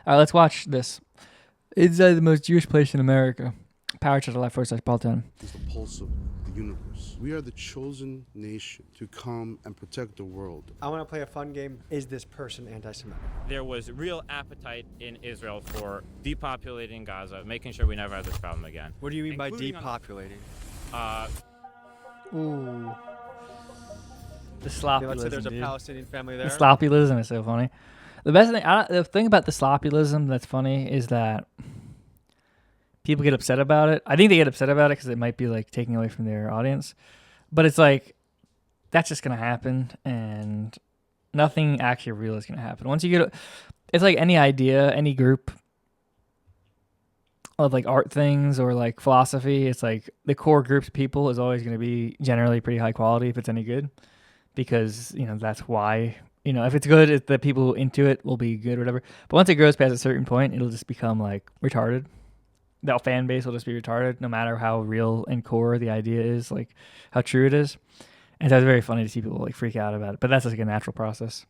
All right, let's watch this. It's the most Jewish place in America. Power to the left / Paul 10. Is the pulse of the universe. We are the chosen nation to come and protect the world. I want to play a fun game. Is this person anti-Semitic? There was real appetite in Israel for depopulating Gaza, making sure we never have this problem again. What do you mean by Including depopulating? Ooh. The Okay, sloppyism, let's say there's a dude. Palestinian family there. The sloppyism is so funny. The best thing, the thing about the sloppyism that's funny is that people get upset about it. I think they get upset about it because it might be like taking away from their audience. But it's like, that's just going to happen, and nothing actually real is going to happen. Once you get, it's like any idea, any group of like art things or like philosophy, it's like the core groups of people is always going to be generally pretty high quality if it's any good, because, you know, that's why, you know, if it's good, the people into it will be good or whatever. But once it grows past a certain point, it'll just become like retarded. That fan base will just be retarded, no matter how real and core the idea is, like how true it is. And so it's very funny to see people like freak out about it. But that's like a natural process.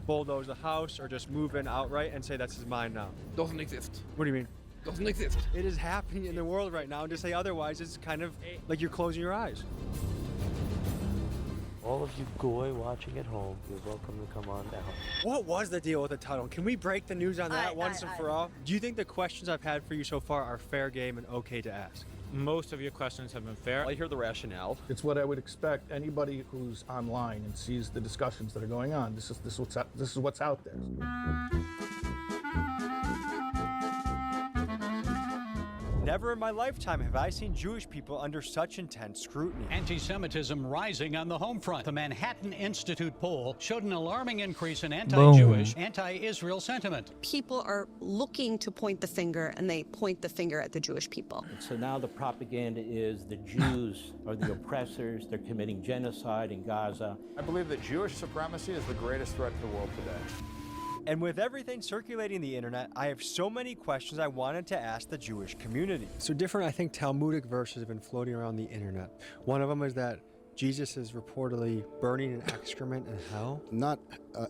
Bulldoze the house or just move in outright and say this is mine now. Doesn't exist. What do you mean? Doesn't exist. It is happening in the world right now. And to say otherwise is kind of like you're closing your eyes. All of you goy watching at home, you're welcome to come on down. What was the deal with the tunnel? Can we break the news on that once and for all? Do you think the questions I've had for you so far are fair game and okay to ask? Most of your questions have been fair. I hear the rationale. It's what I would expect anybody who's online and sees the discussions that are going on. This is what's out there. Never in my lifetime have I seen Jewish people under such intense scrutiny. Anti-Semitism rising on the home front. The Manhattan Institute poll showed an alarming increase in anti-Jewish, anti-Israel sentiment. People are looking to point the finger, and they point the finger at the Jewish people. So now the propaganda is the Jews are the oppressors, they're committing genocide in Gaza. I believe that Jewish supremacy is the greatest threat to the world today. And with everything circulating the internet, I have so many questions I wanted to ask the Jewish community. So different, I think, Talmudic verses have been floating around the internet. One of them is that Jesus is reportedly burning in excrement in hell. Not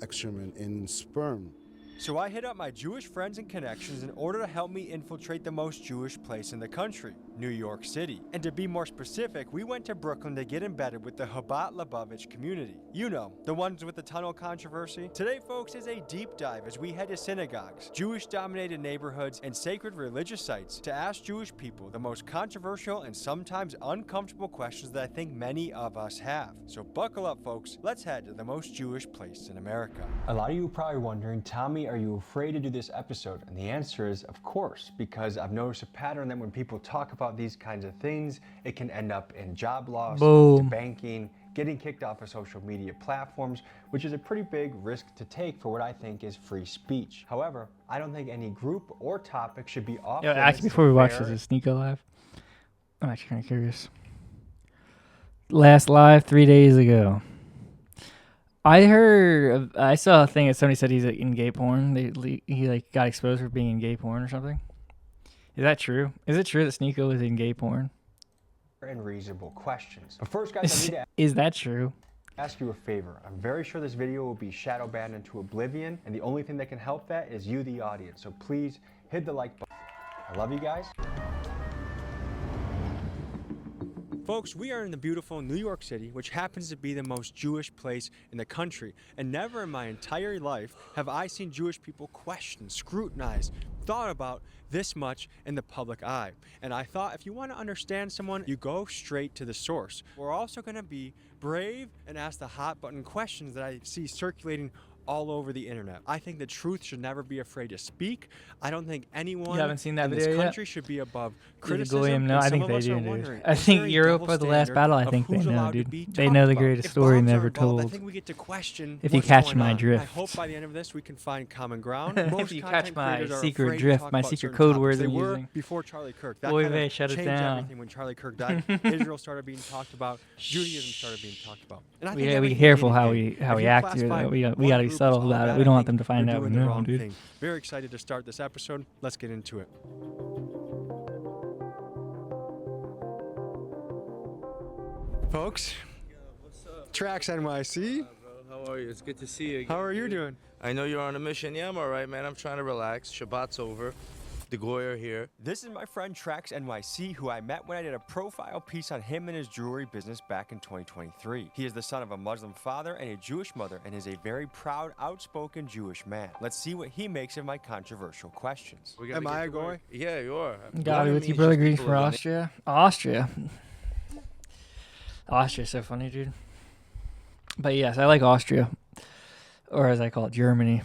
excrement, in sperm. So I hit up my Jewish friends and connections in order to help me infiltrate the most Jewish place in the country, New York City. And to be more specific, we went to Brooklyn to get embedded with the Chabad Lubavitch community. You know, the ones with the tunnel controversy. Today, folks, is a deep dive as we head to synagogues, Jewish-dominated neighborhoods, and sacred religious sites to ask Jewish people the most controversial and sometimes uncomfortable questions that I think many of us have. So buckle up, folks. Let's head to the most Jewish place in America. A lot of you are probably wondering, Tommy, are you afraid to do this episode? And the answer is, of course, because I've noticed a pattern that when people talk about these kinds of things, it can end up in job loss, banking, getting kicked off of social media platforms, which is a pretty big risk to take for what I think is free speech. However, I don't think any group or topic should be off limits. Actually, before we watch this, is Sneeko live? I'm actually kind of curious. Last live 3 days ago. I saw a thing that somebody said he's like, in gay porn. He like got exposed for being in gay porn or something. Is that true? Is it true that Sneeko is in gay porn? And reasonable questions. But first, guys, I need to is that true? Ask you a favor. I'm very sure this video will be shadow banned into oblivion, and the only thing that can help that is you, the audience. So please hit the like button. I love you guys. Folks, we are in the beautiful New York City, which happens to be the most Jewish place in the country. And never in my entire life have I seen Jewish people questioned, scrutinized, thought about this much in the public eye. And I thought if you want to understand someone, you go straight to the source. We're also going to be brave and ask the hot button questions that I see circulating all over the internet. I think the truth should never be afraid to speak. I don't think anyone You haven't seen that in video this yet? country should be above Did criticism. Goyim know? And I some think of they us do, are dude. wondering, I is think there a Europe double was the last standard battle. I of think they who's know, allowed to dude. be They talked know the about? greatest If story bombs are never involved, I told. think we get to question If you what's catch going my on. drift. I hope by the end of this we can find common ground. If Most you catch content my creators are secret afraid to drift, talk my about secret certain code topics. words They I'm were using. before Charlie Kirk. That Oy kind vey, of shut it changed down. everything when Charlie Kirk died. Israel started being talked about. Judaism started being talked about. And I think We gotta be everything careful in how it, we if you act here. classify Though. We one gotta be group as subtle all about bad, it. We don't I want them to think find we're out we doing the know, wrong dude. thing. Very excited to start this episode. Let's get into it. Folks, Tracks NYC. How are you? It's good to see you again. How are you doing? I know you're on a mission. Yeah, I'm all right, man. I'm trying to relax. Shabbat's over. The Goy are here. This is my friend Trax NYC, who I met when I did a profile piece on him and his jewelry business back in 2023. He is the son of a Muslim father and a Jewish mother and is a very proud, outspoken Jewish man. Let's see what he makes of my controversial questions. Am I a Goy? Yeah, you are. Got it with you, brother. Greetings for Austria. Austria's so funny, dude. But yes, I like Austria, or as I call it, Germany.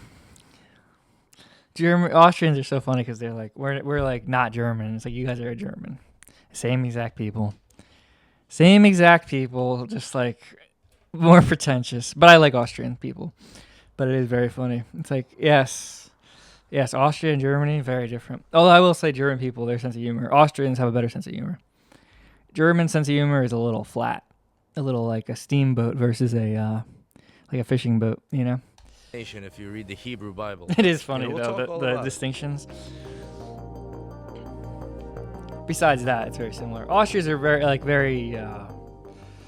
Austrians are so funny because they're like, we're like not German. It's like you guys are German. Same exact people. Just like more pretentious. But I like Austrian people. But it is very funny. It's like, yes, Austria and Germany, very different. Although I will say German people, their sense of humor. Austrians have a better sense of humor. German sense of humor is a little flat. A little like a steamboat versus a fishing boat, you know? If you read the Hebrew Bible. It is funny, though, the distinctions. Besides that, it's very similar. Austrians are very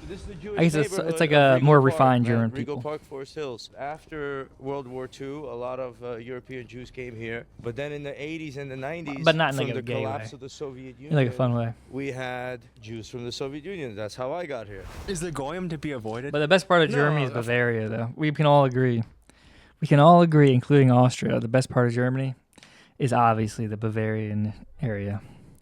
This is the Jewish I guess it's like a more refined German people. Rego Park, Forest Hills. After World War II, a lot of European Jews came here. But then in the 80s and the 90s, but not in from like the a gay collapse way. of the Soviet Union, In like a fun way. we had Jews from the Soviet Union. That's how I got here. Is the Goyim to be avoided? But the best part of Germany is Bavaria, though. We can all agree. Including Austria, the best part of Germany is obviously the Bavarian area.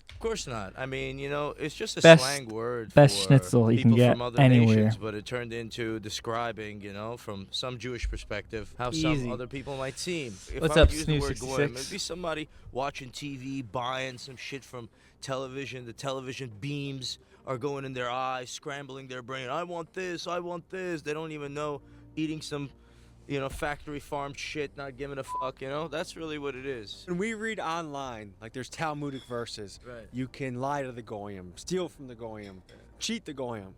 Of course not. I mean, it's just a Best- slang word best for schnitzel you can people get from other anywhere. nations, but it turned into describing, from some Jewish perspective, how Easy. some other people might seem. If What's I up, would use the word Snoo66? Goyim, it'd be somebody watching TV, buying some shit from television. The television beams are going in their eyes, scrambling their brain. I want this. They don't even know. Eating some factory farmed shit, not giving a fuck, That's really what it is. When we read online, like there's Talmudic verses, Right. you can lie to the Goyim, steal from the Goyim, cheat the Goyim.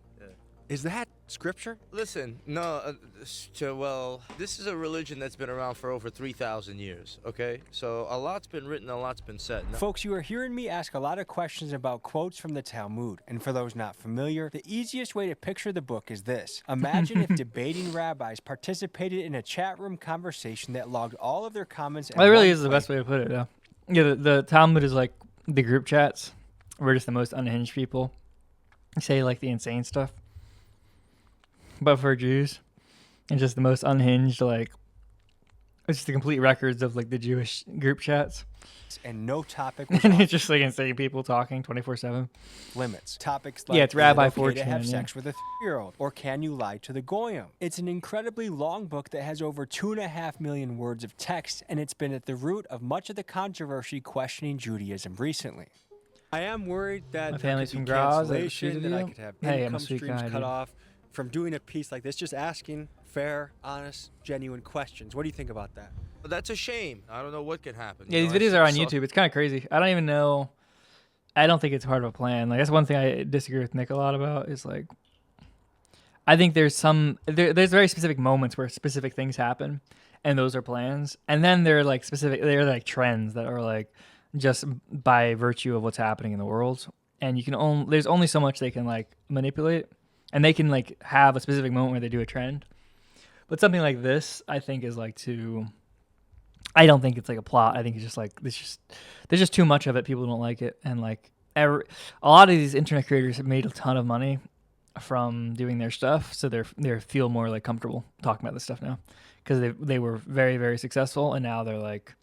Is that scripture? Listen, no, this is a religion that's been around for over 3,000 years, okay? So a lot's been written, a lot's been said. No- Folks, you are hearing me ask a lot of questions about quotes from the Talmud. And for those not familiar, the easiest way to picture the book is this. Imagine if debating rabbis participated in a chat room conversation that logged all of their comments. That really is the best way to put it, though. Yeah, the Talmud is like the group chats. We're just the most unhinged people. Say like the insane stuff. But for Jews, and just the most unhinged, like, it's just the complete records of like the Jewish group chats. And no topic was And it's just like insane people talking 24/7. limits. Topics like, Yeah, it's Rabbi is it okay to 4chan, have yeah. sex with a 3-year-old? Or can you lie to the Goyim? It's an incredibly long book that has over 2.5 million words of text, and it's been at the root of much of the controversy questioning Judaism recently. I am worried that My there family's could be from Graz, cancellation, that I video? could have Hey, I'm a income sweet streams guy, cut dude. off from doing a piece like this, just asking fair, honest, genuine questions. What do you think about that? That's a shame. I don't know what can happen. Yeah, these videos are on YouTube. It's kind of crazy. I don't even know. I don't think it's part of a plan. Like, that's one thing I disagree with Nick a lot about is like, I think there's there's very specific moments where specific things happen and those are plans. And then they're like they're like trends that are like just by virtue of what's happening in the world. And there's only so much they can like manipulate, and they can like have a specific moment where they do a trend. But something like this, I think is like I don't think it's like a plot. I think it's just like there's just too much of it. People don't like it, and like a lot of these internet creators have made a ton of money from doing their stuff, so they feel more like comfortable talking about this stuff now because they were very, very successful, and now they're like,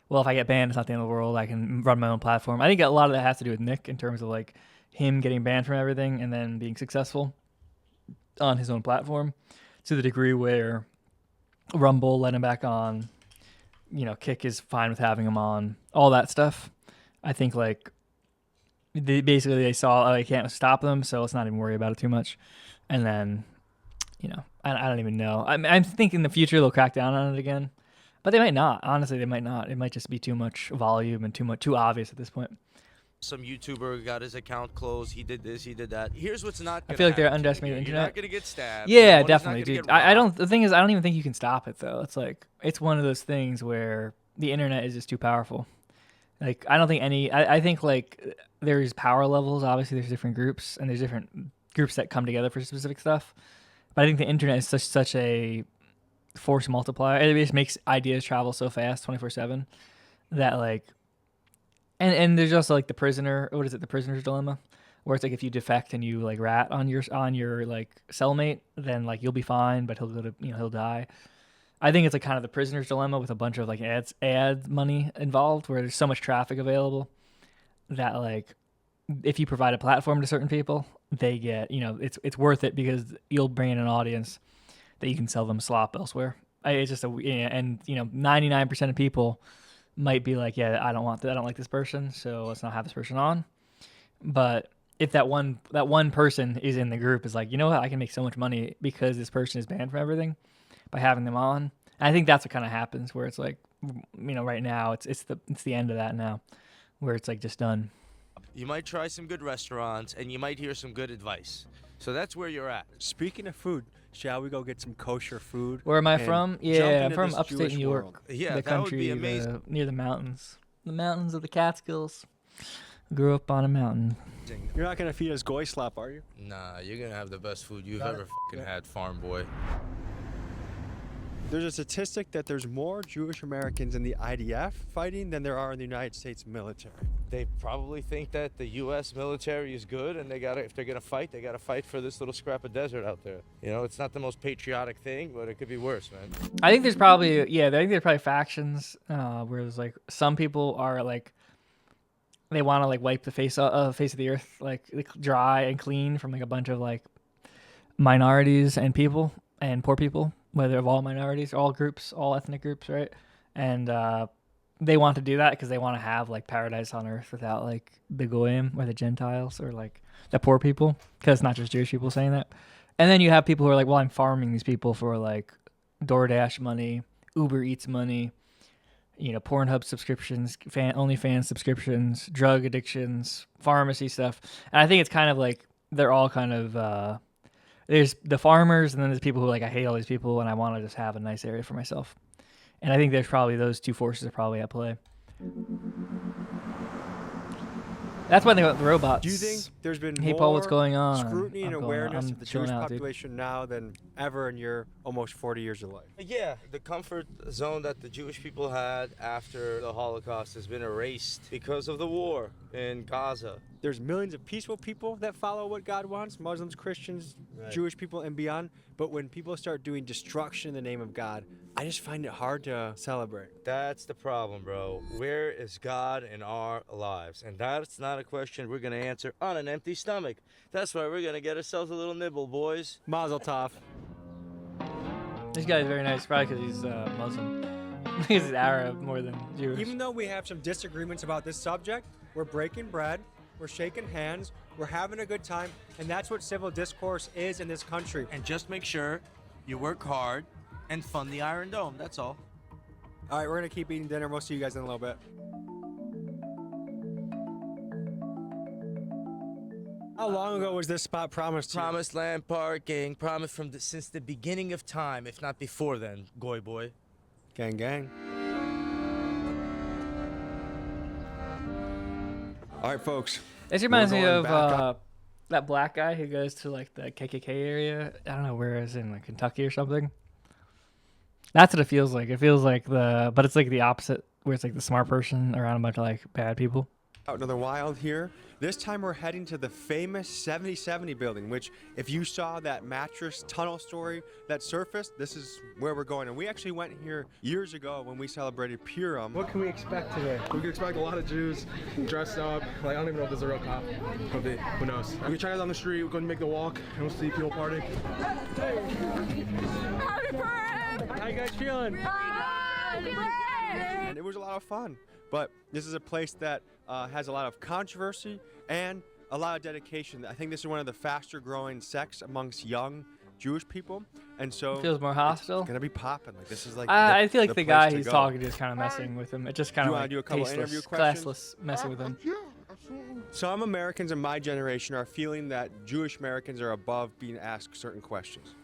well, if I get banned, it's not the end of the world. I can run my own platform. I think a lot of that has to do with Nick in terms of like him getting banned from everything and then being successful on his own platform to the degree where Rumble let him back on. Kick is fine with having him on, all that stuff. I think like they saw, I can't stop them, so let's not even worry about it too much. And then, I don't even know. I'm thinking in the future they'll crack down on it again, but they might not. Honestly, they might not. It might just be too much volume and too obvious at this point. Some YouTuber got his account closed. He did this. He did that. Here's what's not. I feel like they're underestimating the You're internet. not gonna get stabbed. Yeah, Nobody's not definitely, gonna dude. get I don't. robbed. The thing is, I don't even think you can stop it though. It's like it's one of those things where the internet is just too powerful. Like I don't think I think like there's power levels. Obviously, there's different groups and there's different groups that come together for specific stuff. But I think the internet is such a force multiplier. It just makes ideas travel so fast 24/7 that like, and there's also like the prisoner. What is it? The prisoner's dilemma, where it's like if you defect and you like rat on your like cellmate, then like you'll be fine, but he'll go to he'll die. I think it's like kind of the prisoner's dilemma with a bunch of like ad money involved, where there's so much traffic available that like if you provide a platform to certain people, they get it's worth it because you'll bring in an audience that you can sell them slop elsewhere. It's just 99% of people might be like, yeah, I don't want that. I don't like this person, so let's not have this person on. But if that one person is in the group is like, you know what, I can make so much money because this person is banned from everything by having them on. And I think that's what kind of happens where it's like, right now it's the end of that now, where it's like just done. You might try some good restaurants and you might hear some good advice. So that's where you're at. Speaking of food, shall we go get some kosher food? Where am I and from? jump Yeah, I'm into from this upstate Jewish New York. world? Yeah, the that country would be amazing. near the mountains of the Catskills. Grew up on a mountain. You're not gonna feed us goy slop, are you? Nah, you're gonna have the best food you've ever fucking had, farm boy. There's a statistic that there's more Jewish Americans in the IDF fighting than there are in the United States military. They probably think that the U.S. military is good, and if they're gonna fight, they gotta fight for this little scrap of desert out there. It's not the most patriotic thing, but it could be worse, man. I think there's probably factions where there's like some people are like they want to like wipe the face of the earth like dry and clean from like a bunch of like minorities and people and poor people, whether of all minorities, all groups, all ethnic groups, right? And they want to do that because they want to have like paradise on earth without like the goyim or the Gentiles or like the poor people, because it's not just Jewish people saying that. And then you have people who are like, well, I'm farming these people for like DoorDash money, Uber Eats money, Pornhub subscriptions, OnlyFans subscriptions, drug addictions, pharmacy stuff. And I think it's kind of like they're all kind of there's the farmers and then there's people who like, I hate all these people and I want to just have a nice area for myself. And I think there's probably those two forces are probably at play. That's why they got the robots. Do you think there's been hey more Paul, what's going on? scrutiny and awareness I'm of the Jewish chilling out, dude. population now than ever in your almost 40 years of life? Yeah, the comfort zone that the Jewish people had after the Holocaust has been erased because of the war in Gaza. There's millions of peaceful people that follow what God wants, Muslims, Christians, Right. Jewish people, and beyond. But when people start doing destruction in the name of God, I just find it hard to celebrate. That's the problem, bro. Where is God in our lives? And that's not a question we're going to answer on an empty stomach. That's why we're going to get ourselves a little nibble, boys. Mazel tov. This guy's very nice, probably because he's Muslim. He's Arab more than Jewish. Even though we have some disagreements about this subject, we're breaking bread, we're shaking hands, we're having a good time, and that's what civil discourse is in this country. And just make sure you work hard and fund the Iron Dome. That's all. All right, we're going to keep eating dinner. We'll see you guys in a little bit. How long ago was this spot promised to you? Promised land parking, promised since the beginning of time, if not before then, Goy boy. Gang, gang. All right, folks. This reminds me We're going of back up. that black guy who goes to like the KKK area. I don't know where it's in, like Kentucky or something. That's what it feels like. It feels like but it's like the opposite, where it's like the smart person around a bunch of like bad people. Out another wild here. This time we're heading to the famous 7070 building, which if you saw that mattress tunnel story that surfaced, this is where we're going. And we actually went here years ago when we celebrated Purim. What can we expect today? We can expect a lot of Jews dressed up. Like, I don't even know if there's a real cop. Could be. Who knows? We can check it on the street. We're going to make the walk, and we'll see people party. How you guys feeling? And it was a lot of fun. But this is a place that has a lot of controversy and a lot of dedication. I think this is one of the faster growing sects amongst young Jewish people. And so Feels more hostile. It's gonna be popping. Like this is like I feel like the place guy to he's go. talking to is kind of messing with him. It just kind You of wanna like do a couple tasteless, interview questions? classless, messing with him. Yeah, absolutely. Some Americans in my generation are feeling that Jewish Americans are above being asked certain questions.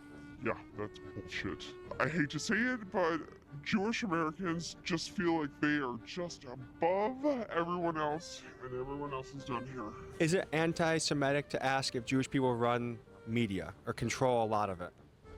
Yeah, that's bullshit. I hate to say it, but Jewish Americans just feel like they are just above everyone else, and everyone else is done here. Is it anti-Semitic to ask if Jewish people run media or control a lot of it?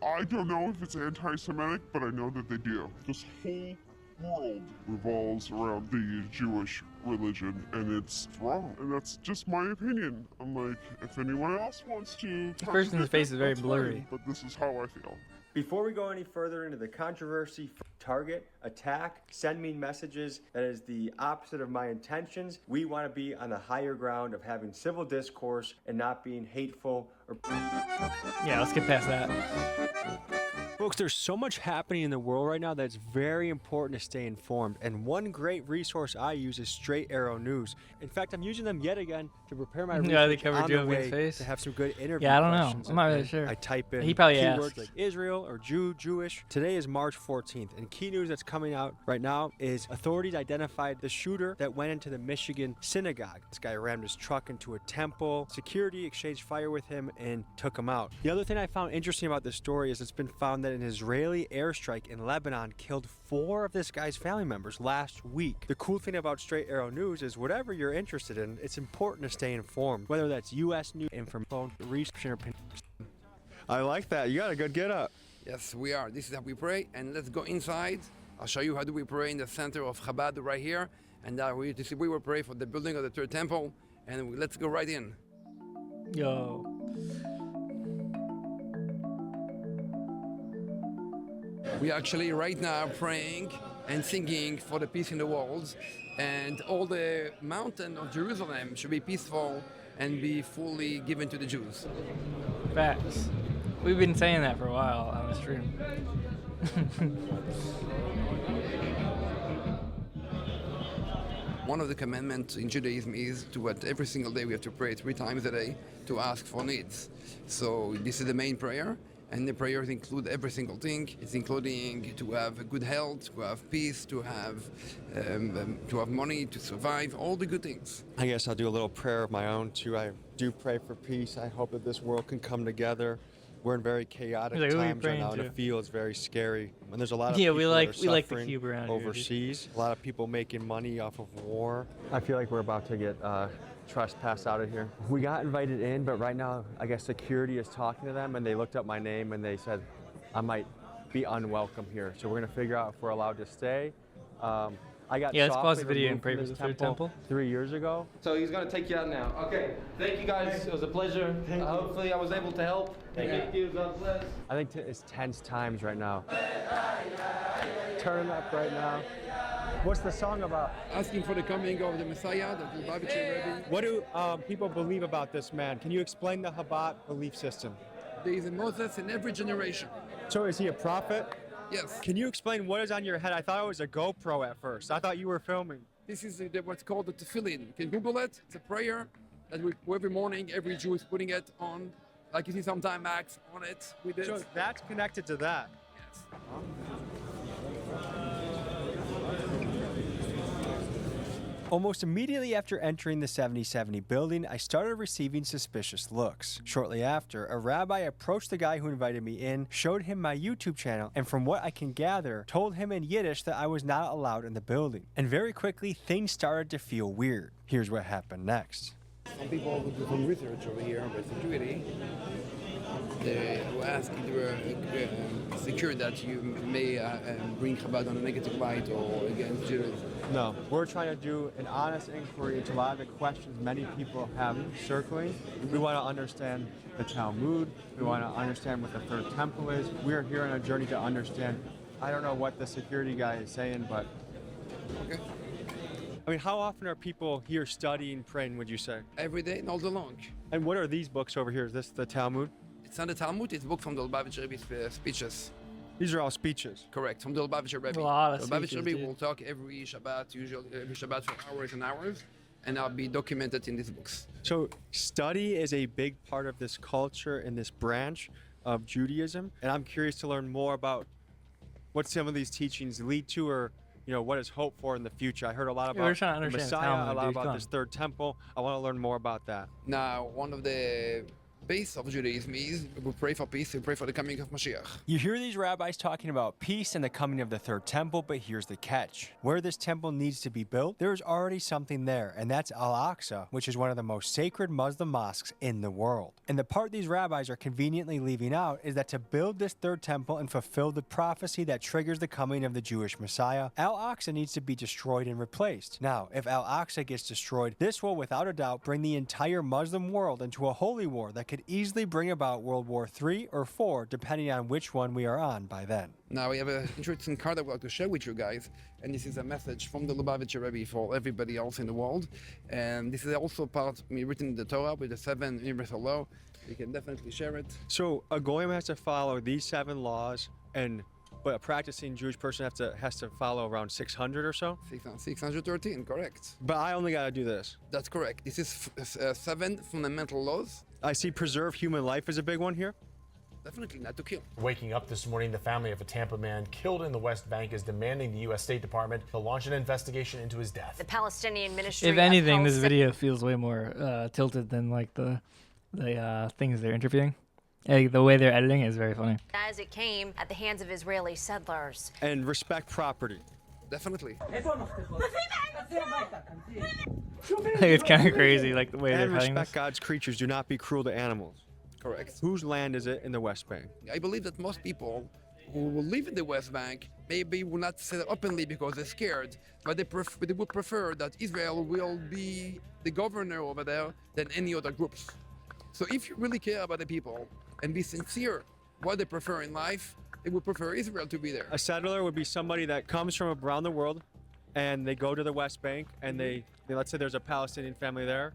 I don't know if it's anti-Semitic, but I know that they do. This whole world revolves around the Jewish religion, and it's wrong. And that's just my opinion. I'm like, if anyone else wants to... This person's face is very that's blurry. fine, but this is how I feel. Before we go any further into the controversy, target, attack, send me messages that is the opposite of my intentions. We want to be on the higher ground of having civil discourse and not being hateful or... Yeah, let's get past that. Folks, there's so much happening in the world right now that it's very important to stay informed. And one great resource I use is Straight Arrow News. In fact, I'm using them yet again to prepare my Yeah, they research covered on the Joe way face. to have some good interview Yeah, I don't know. questions. I'm not really And sure. I type in He probably keywords asked. like Israel or Jew, Jewish. Today is March 14th, and key news that's coming out right now is authorities identified the shooter that went into the Michigan synagogue. This guy rammed his truck into a temple. Security exchanged fire with him and took him out. The other thing I found interesting about this story is it's been found that an Israeli airstrike in Lebanon killed 4 of this guy's family members last week. The cool thing about Straight Arrow News is whatever you're interested in, it's important to stay informed, whether that's U.S. news, information, research, or opinion. I like that. You got a good get up. Yes, we are. This is how we pray, and let's go inside. I'll show you how do we pray in the center of Chabad right here, and we will pray for the building of the third temple, and let's go right in. Yo. We are actually right now praying and singing for the peace in the world, and all the mountain of Jerusalem should be peaceful and be fully given to the Jews. Facts. We've been saying that for a while on the stream. One of the commandments in Judaism is every single day we have to pray 3 times a day to ask for needs. So this is the main prayer, and the prayers include every single thing. It's including to have good health, to have peace, to have money, to survive, all the good things. I guess I'll do a little prayer of my own too. I do pray for peace. I hope that this world can come together. We're in very chaotic He's like, "Who are you times right now, and praying it to?" feels very scary. And there's a lot of Yeah, people we that like are the suffering cube around here, dude. overseas. A lot of people making money off of war. I feel like we're about to get trespassed out of here. We got invited in, but right now, I guess security is talking to them, and they looked up my name and they said I might be unwelcome here. So we're gonna figure out if we're allowed to stay. I got Yeah, let's pause the softly video and removed pray from for this the third temple. 3 years ago. So he's gonna take you out now. Okay. Thank you guys. It was a pleasure. Hopefully I was able to help. Thank you. God bless. I think it's tense times right now. Turn up right now. What's the song about? Asking for the coming of the Messiah, the Lubavitcher Rebbe. What do people believe about this man? Can you explain the Chabad belief system? There is a Moses in every generation. So is he a prophet? Yes. Can you explain what is on your head? I thought it was a GoPro at first. I thought you were filming. This is what's called the tefillin. You can Google it. It's a prayer that every morning every Jew is putting it on, like you see sometime Max on it with it. So that's connected to that. Yes. Almost immediately after entering the 7070 building, I started receiving suspicious looks. Shortly after, a rabbi approached the guy who invited me in, showed him my YouTube channel, and from what I can gather, told him in Yiddish that I was not allowed in the building. And very quickly, things started to feel weird. Here's what happened next. Some people who do some research over here about security, they will ask if you are secure that you may bring Chabad on a negative light or against Judaism. No, we're trying to do an honest inquiry into a lot of the questions many people have circling. We want to understand the Talmud. We want to understand what the third temple is. We are here on a journey to understand. I don't know what the security guy is saying, but Okay. I mean, how often are people here studying, praying, would you say? Every day and all day long. And what are these books over here? Is this the Talmud? It's not the Talmud, it's a book from the Lubavitcher Rebbe's speeches. These are all speeches. Correct, from the Lubavitcher Rebbe. A lot of The Lubavitcher speeches, Rebbe dude. will talk every Shabbat, usually every Shabbat for hours and hours, and that'll be documented in these books. So study is a big part of this culture and this branch of Judaism. And I'm curious to learn more about what some of these teachings lead to, or what is hoped for in the future. I heard a lot Yeah, we're about trying to the understand Messiah, Talmud, a lot dude. Come about on. this third temple. I want to learn more about that. Now, one of the base of Judaism is we pray for peace, we pray for the coming of Mashiach. You hear these rabbis talking about peace and the coming of the third temple, but here's the catch. Where this temple needs to be built, there is already something there, and that's Al-Aqsa, which is one of the most sacred Muslim mosques in the world. And the part these rabbis are conveniently leaving out is that to build this third temple and fulfill the prophecy that triggers the coming of the Jewish Messiah, Al-Aqsa needs to be destroyed and replaced. Now, if Al-Aqsa gets destroyed, this will without a doubt bring the entire Muslim world into a holy war that could easily bring about World War III or IV, depending on which one we are on by then. Now we have an interesting card I would like to share with you guys, and this is a message from the Lubavitcher Rebbe for everybody else in the world. And this is also part written in the Torah with the 7 universal law. You can definitely share it. So a goyim has to follow these 7 laws, but a practicing Jewish person has to follow around 600 or so? 613, correct. But I only got to do this. That's correct. This is 7 fundamental laws. I see preserve human life is a big one here. Definitely not to kill. Waking up this morning, the family of a Tampa man killed in the West Bank is demanding the U.S. State Department to launch an investigation into his death. The Palestinian Ministry If anything, this video feels way more tilted than like the things they're interviewing. Like, the way they're editing is very funny. as it came at the hands of Israeli settlers. And respect property. Definitely. It's kind of crazy, like the way And they're cutting respect this. God's creatures. Do not be cruel to animals. Correct. Whose land is it in the West Bank? I believe that most people who will live in the West Bank maybe will not say it openly because they're scared, but they would prefer that Israel will be the governor over there than any other groups. So if you really care about the people and be sincere what they prefer in life, they would prefer Israel to be there. A settler would be somebody that comes from around the world and they go to the West Bank and they let's say there's a Palestinian family there,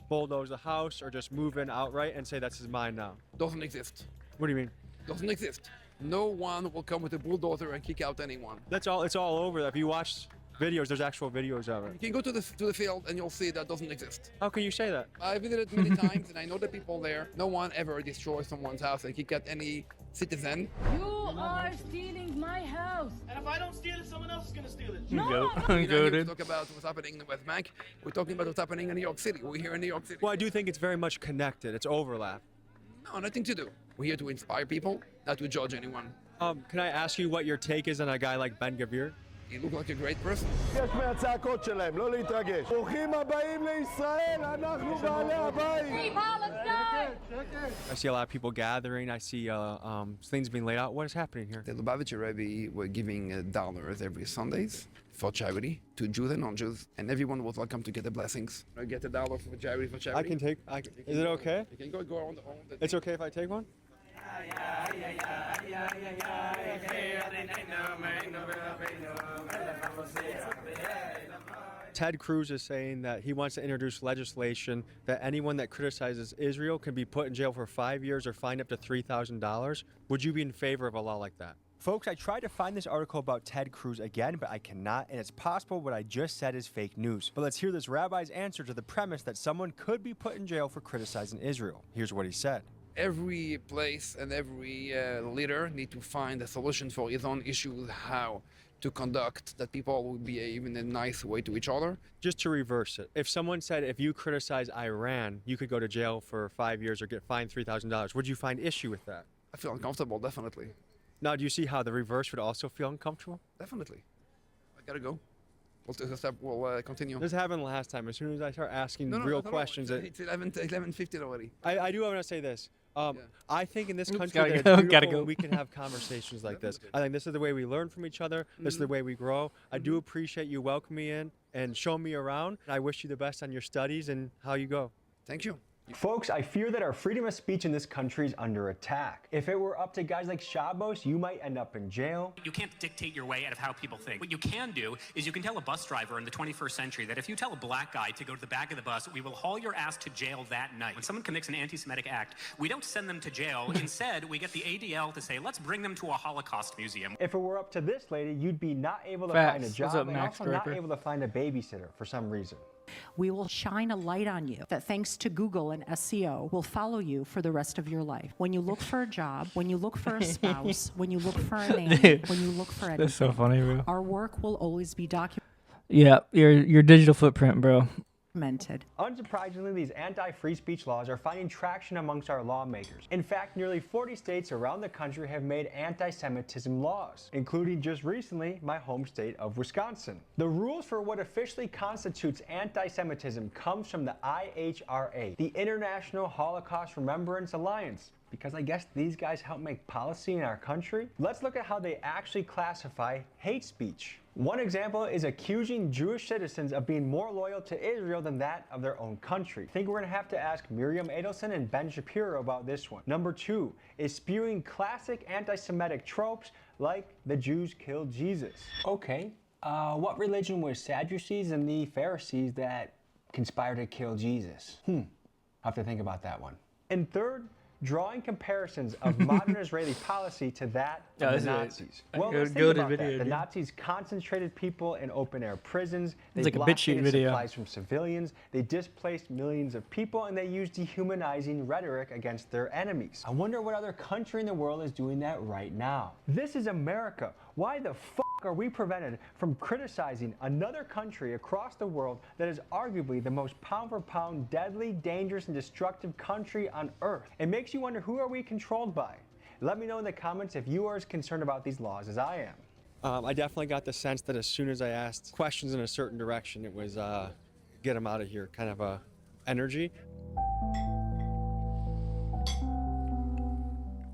bulldoze the house or just move in outright and say this is mine now. Doesn't exist. What do you mean? Doesn't exist. No one will come with a bulldozer and kick out anyone. That's all. It's all over. If you watch videos, there's actual videos of it. You can go to the field and you'll see that doesn't exist. How can you say that? I visited many times and I know the people there. No one ever destroys someone's house and kick out any citizen. You are stealing my house. And if I don't steal it, someone else is going to steal it. No, we're not here to talk about what's happening in the West Bank. We're talking about what's happening in New York City. We're here in New York City. Well, I do think it's very much connected. It's overlap. No, nothing to do. We're here to inspire people, not to judge anyone. Can I ask you what your take is on a guy like Ben Gvir? He looked like a great person. יש מהצעקות שלהם, לא להתרגש. ברוכים הבאים לישראל, אנחנו בעלי הבית. I see a lot of people gathering. I see things being laid out. What is happening here? The Lubavitcher Rebbe were giving dollars every Sundays for charity to Jews and non-Jews, and everyone was welcome to get the blessings. Get $1 for charity. I can take. Is it okay? You can go on the It's okay if I take one? Ted Cruz is saying that he wants to introduce legislation that anyone that criticizes Israel can be put in jail for 5 years or fined up to $3,000. Would you be in favor of a law like that? Folks, I tried to find this article about Ted Cruz again, but I cannot, and it's possible what I just said is fake news. But let's hear this rabbi's answer to the premise that someone could be put in jail for criticizing Israel. Here's what he said. Every place and every leader need to find a solution for his own issues, how to conduct that people will behave in a nice way to each other. Just to reverse it, if someone said if you criticize Iran, you could go to jail for 5 years or get fined $3,000, would you find issue with that? I feel uncomfortable, definitely. Now, do you see how the reverse would also feel uncomfortable? Definitely. I gotta go. We'll continue. This happened last time. As soon as I start asking No, real no, questions, It's 11:50 already. I do want to say this. I think in this Oops, country gotta that go, it's gotta beautiful go. we can have conversations like this. I think this is the way we learn from each other. This is the way we grow. I do appreciate you welcoming me in and showing me around. I wish you the best on your studies and how you go. Thank you. Folks, I fear that our freedom of speech in this country is under attack. If it were up to guys like Shabbos, you might end up in jail. You can't dictate your way out of how people think. What you can do is you can tell a bus driver in the 21st century that if you tell a black guy to go to the back of the bus, we will haul your ass to jail that night. When someone commits an anti-Semitic act, we don't send them to jail. Instead, we get the ADL to say, let's bring them to a Holocaust museum. If it were up to this lady, you'd be not able to Facts. find a What's job up, and Max also not Draper? able to find a babysitter for some reason. We will shine a light on you that thanks to Google and SEO will follow you for the rest of your life. When you look for a job, when you look for a spouse, when you look for a nanny, when you look for anything. That's so funny, bro. Our work will always be documented. Yeah, your digital footprint, bro. implemented. Unsurprisingly, these anti-free speech laws are finding traction amongst our lawmakers. In fact, nearly 40 states around the country have made anti-Semitism laws, including just recently my home state of Wisconsin. The rules for what officially constitutes anti-Semitism comes from the IHRA, the International Holocaust Remembrance Alliance, because I guess these guys help make policy in our country. Let's look at how they actually classify hate speech. One example is accusing Jewish citizens of being more loyal to Israel than that of their own country. I think we're gonna have to ask Miriam Adelson and Ben Shapiro about this one. Number 2 is spewing classic anti-Semitic tropes like the Jews killed Jesus. Okay, what religion was Sadducees and the Pharisees that conspired to kill Jesus? I'll have to think about that one. And third, drawing comparisons of modern Israeli policy to that of the Nazis. Well, let's think about that. The Nazis concentrated people in open-air prisons. They blockaded supplies from civilians. They displaced millions of people, and they used dehumanizing rhetoric against their enemies. I wonder what other country in the world is doing that right now. This is America. Why the fuck are we prevented from criticizing another country across the world that is arguably the most pound-for-pound, deadly, dangerous, and destructive country on earth? It makes you wonder, who are we controlled by? Let me know in the comments if you are as concerned about these laws as I am. I definitely got the sense that as soon as I asked questions in a certain direction, it was get them out of here kind of a energy.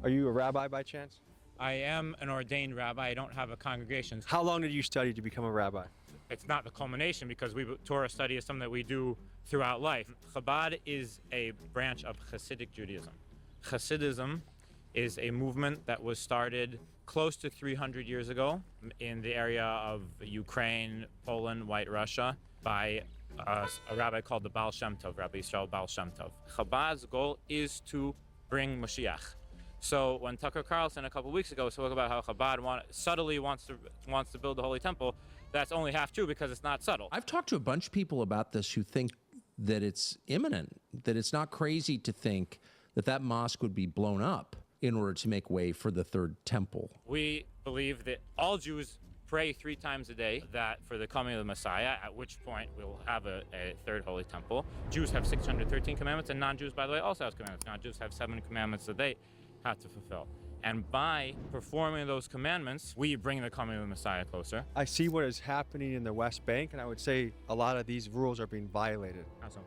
Are you a rabbi by chance? I am an ordained rabbi. I don't have a congregation. How long did you study to become a rabbi? It's not the culmination because Torah study is something that we do throughout life. Chabad is a branch of Hasidic Judaism. Hasidism is a movement that was started close to 300 years ago in the area of Ukraine, Poland, White Russia by a rabbi called the Baal Shem Tov, Rabbi Yisrael Baal Shem Tov. Chabad's goal is to bring Mashiach. So when Tucker Carlson a couple weeks ago spoke about how Chabad subtly wants to build the Holy Temple, that's only half true because it's not subtle. I've talked to a bunch of people about this who think that it's imminent, that it's not crazy to think that that mosque would be blown up in order to make way for the third temple. We believe that all Jews pray 3 times a day, that for the coming of the Messiah, at which point we'll have a third Holy Temple. Jews have 613 commandments, and non-Jews, by the way, also have commandments. Non-Jews have 7 commandments that they have to fulfill. And by performing those commandments, we bring the coming of the Messiah closer. I see what is happening in the West Bank, and I would say a lot of these rules are being violated. How so?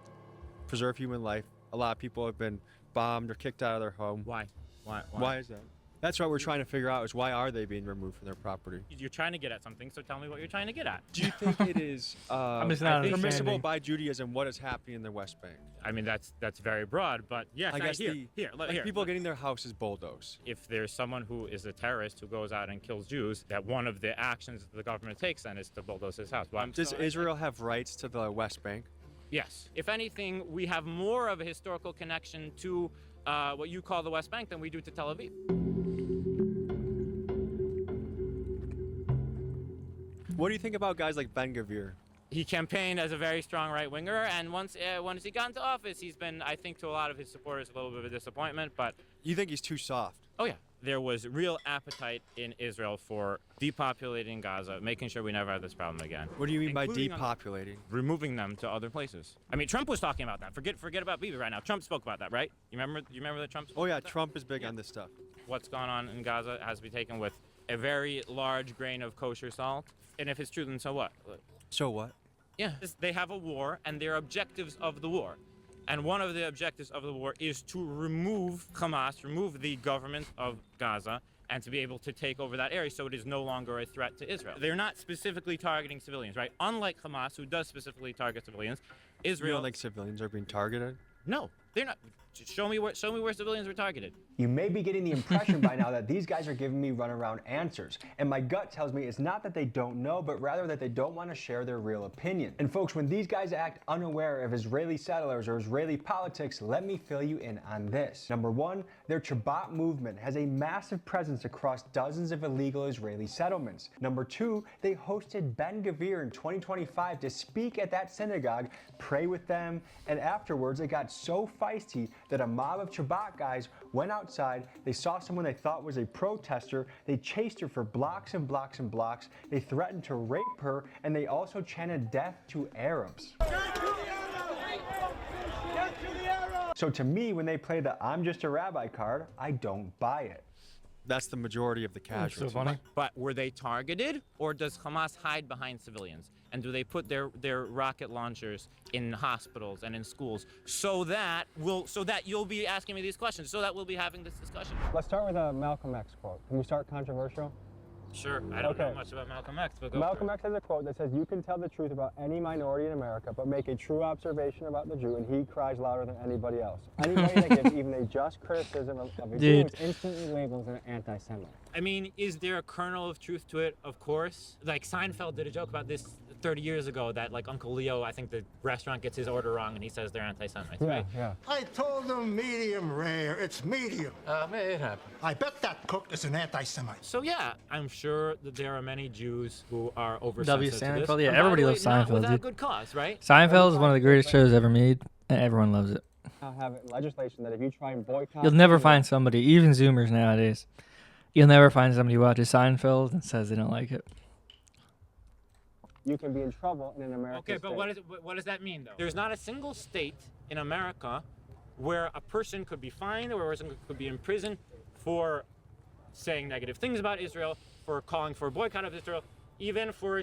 Preserve human life. A lot of people have been bombed or kicked out of their home. Why? Why is that? That's what we're trying to figure out, is why are they being removed from their property? You're trying to get at something, so tell me what you're trying to get at. Do you think it is permissible by Judaism what is happening in the West Bank? I mean, that's very broad, but yes, I guess here. People getting their houses bulldozed. If there's someone who is a terrorist who goes out and kills Jews, that one of the actions that the government takes then is to bulldoze his house. Does Israel have rights to the West Bank? Yes. If anything, we have more of a historical connection to what you call the West Bank than we do to Tel Aviv. What do you think about guys like Ben Gvir? He campaigned as a very strong right-winger, and once he got into office, he's been, I think, to a lot of his supporters, a little bit of a disappointment, but... You think he's too soft? Oh, yeah. There was real appetite in Israel for depopulating Gaza, making sure we never have this problem again. What do you mean by depopulating? Removing them to other places. I mean, Trump was talking about that. Forget about Bibi right now. Trump spoke about that, right? You remember that Trump spoke Oh, yeah, about that? Trump is big on this stuff. What's gone on in Gaza has to be taken with a very large grain of kosher salt. And if it's true, then so what? So what? Yeah, they have a war, and their objectives of the war. And one of the objectives of the war is to remove Hamas, remove the government of Gaza, and to be able to take over that area so it is no longer a threat to Israel. They're not specifically targeting civilians, right? Unlike Hamas, who does specifically target civilians, Israel... You don't think civilians are being targeted? No, they're not. Show me where civilians were targeted. You may be getting the impression by now that these guys are giving me runaround answers. And my gut tells me it's not that they don't know, but rather that they don't want to share their real opinion. And folks, when these guys act unaware of Israeli settlers or Israeli politics, let me fill you in on this. Number 1, their Chabad movement has a massive presence across dozens of illegal Israeli settlements. Number 2, they hosted Ben Gvir in 2025 to speak at that synagogue, pray with them, and afterwards it got so feisty that a mob of Chabad guys went outside, they saw someone they thought was a protester, they chased her for blocks and blocks and blocks, they threatened to rape her, and they also chanted death to Arabs. So to me, when they play the I'm just a rabbi card, I don't buy it. That's the majority of the casualties. But were they targeted, or does Hamas hide behind civilians? And do they put their rocket launchers in hospitals and in schools so that you'll be asking me these questions, so that we'll be having this discussion? Let's start with a Malcolm X quote. Can we start controversial? Sure. I don't know much about Malcolm X, but go Malcolm for it. X has a quote that says, "You can tell the truth about any minority in America, but make a true observation about the Jew, and he cries louder than anybody else." Anybody that gives even a just criticism of a Jew is instantly labeled as an anti-Semite. I mean, is there a kernel of truth to it? Of course. Like Seinfeld did a joke about this 30 years ago that like Uncle Leo, I think the restaurant gets his order wrong and he says they're anti-Semites, right? Yeah. I told them medium rare. It's medium. It happened. I bet that cook is an anti-Semite. So yeah, I'm sure that there are many Jews who are W. oversensitive to this. Seinfeld, yeah, And by everybody the way, loves not Seinfeld, without dude. good cause, right? Seinfeld is one of the greatest shows ever made, and everyone loves it. Now have legislation that if you try and boycott, You'll never find somebody, even Zoomers nowadays, you'll never find somebody who watches Seinfeld and says they don't like it. you can be in trouble in an American Okay, but state. what does that mean, though? There's not a single state in America where a person could be fined or a person could be in prison for saying negative things about Israel, for calling for a boycott of Israel, even for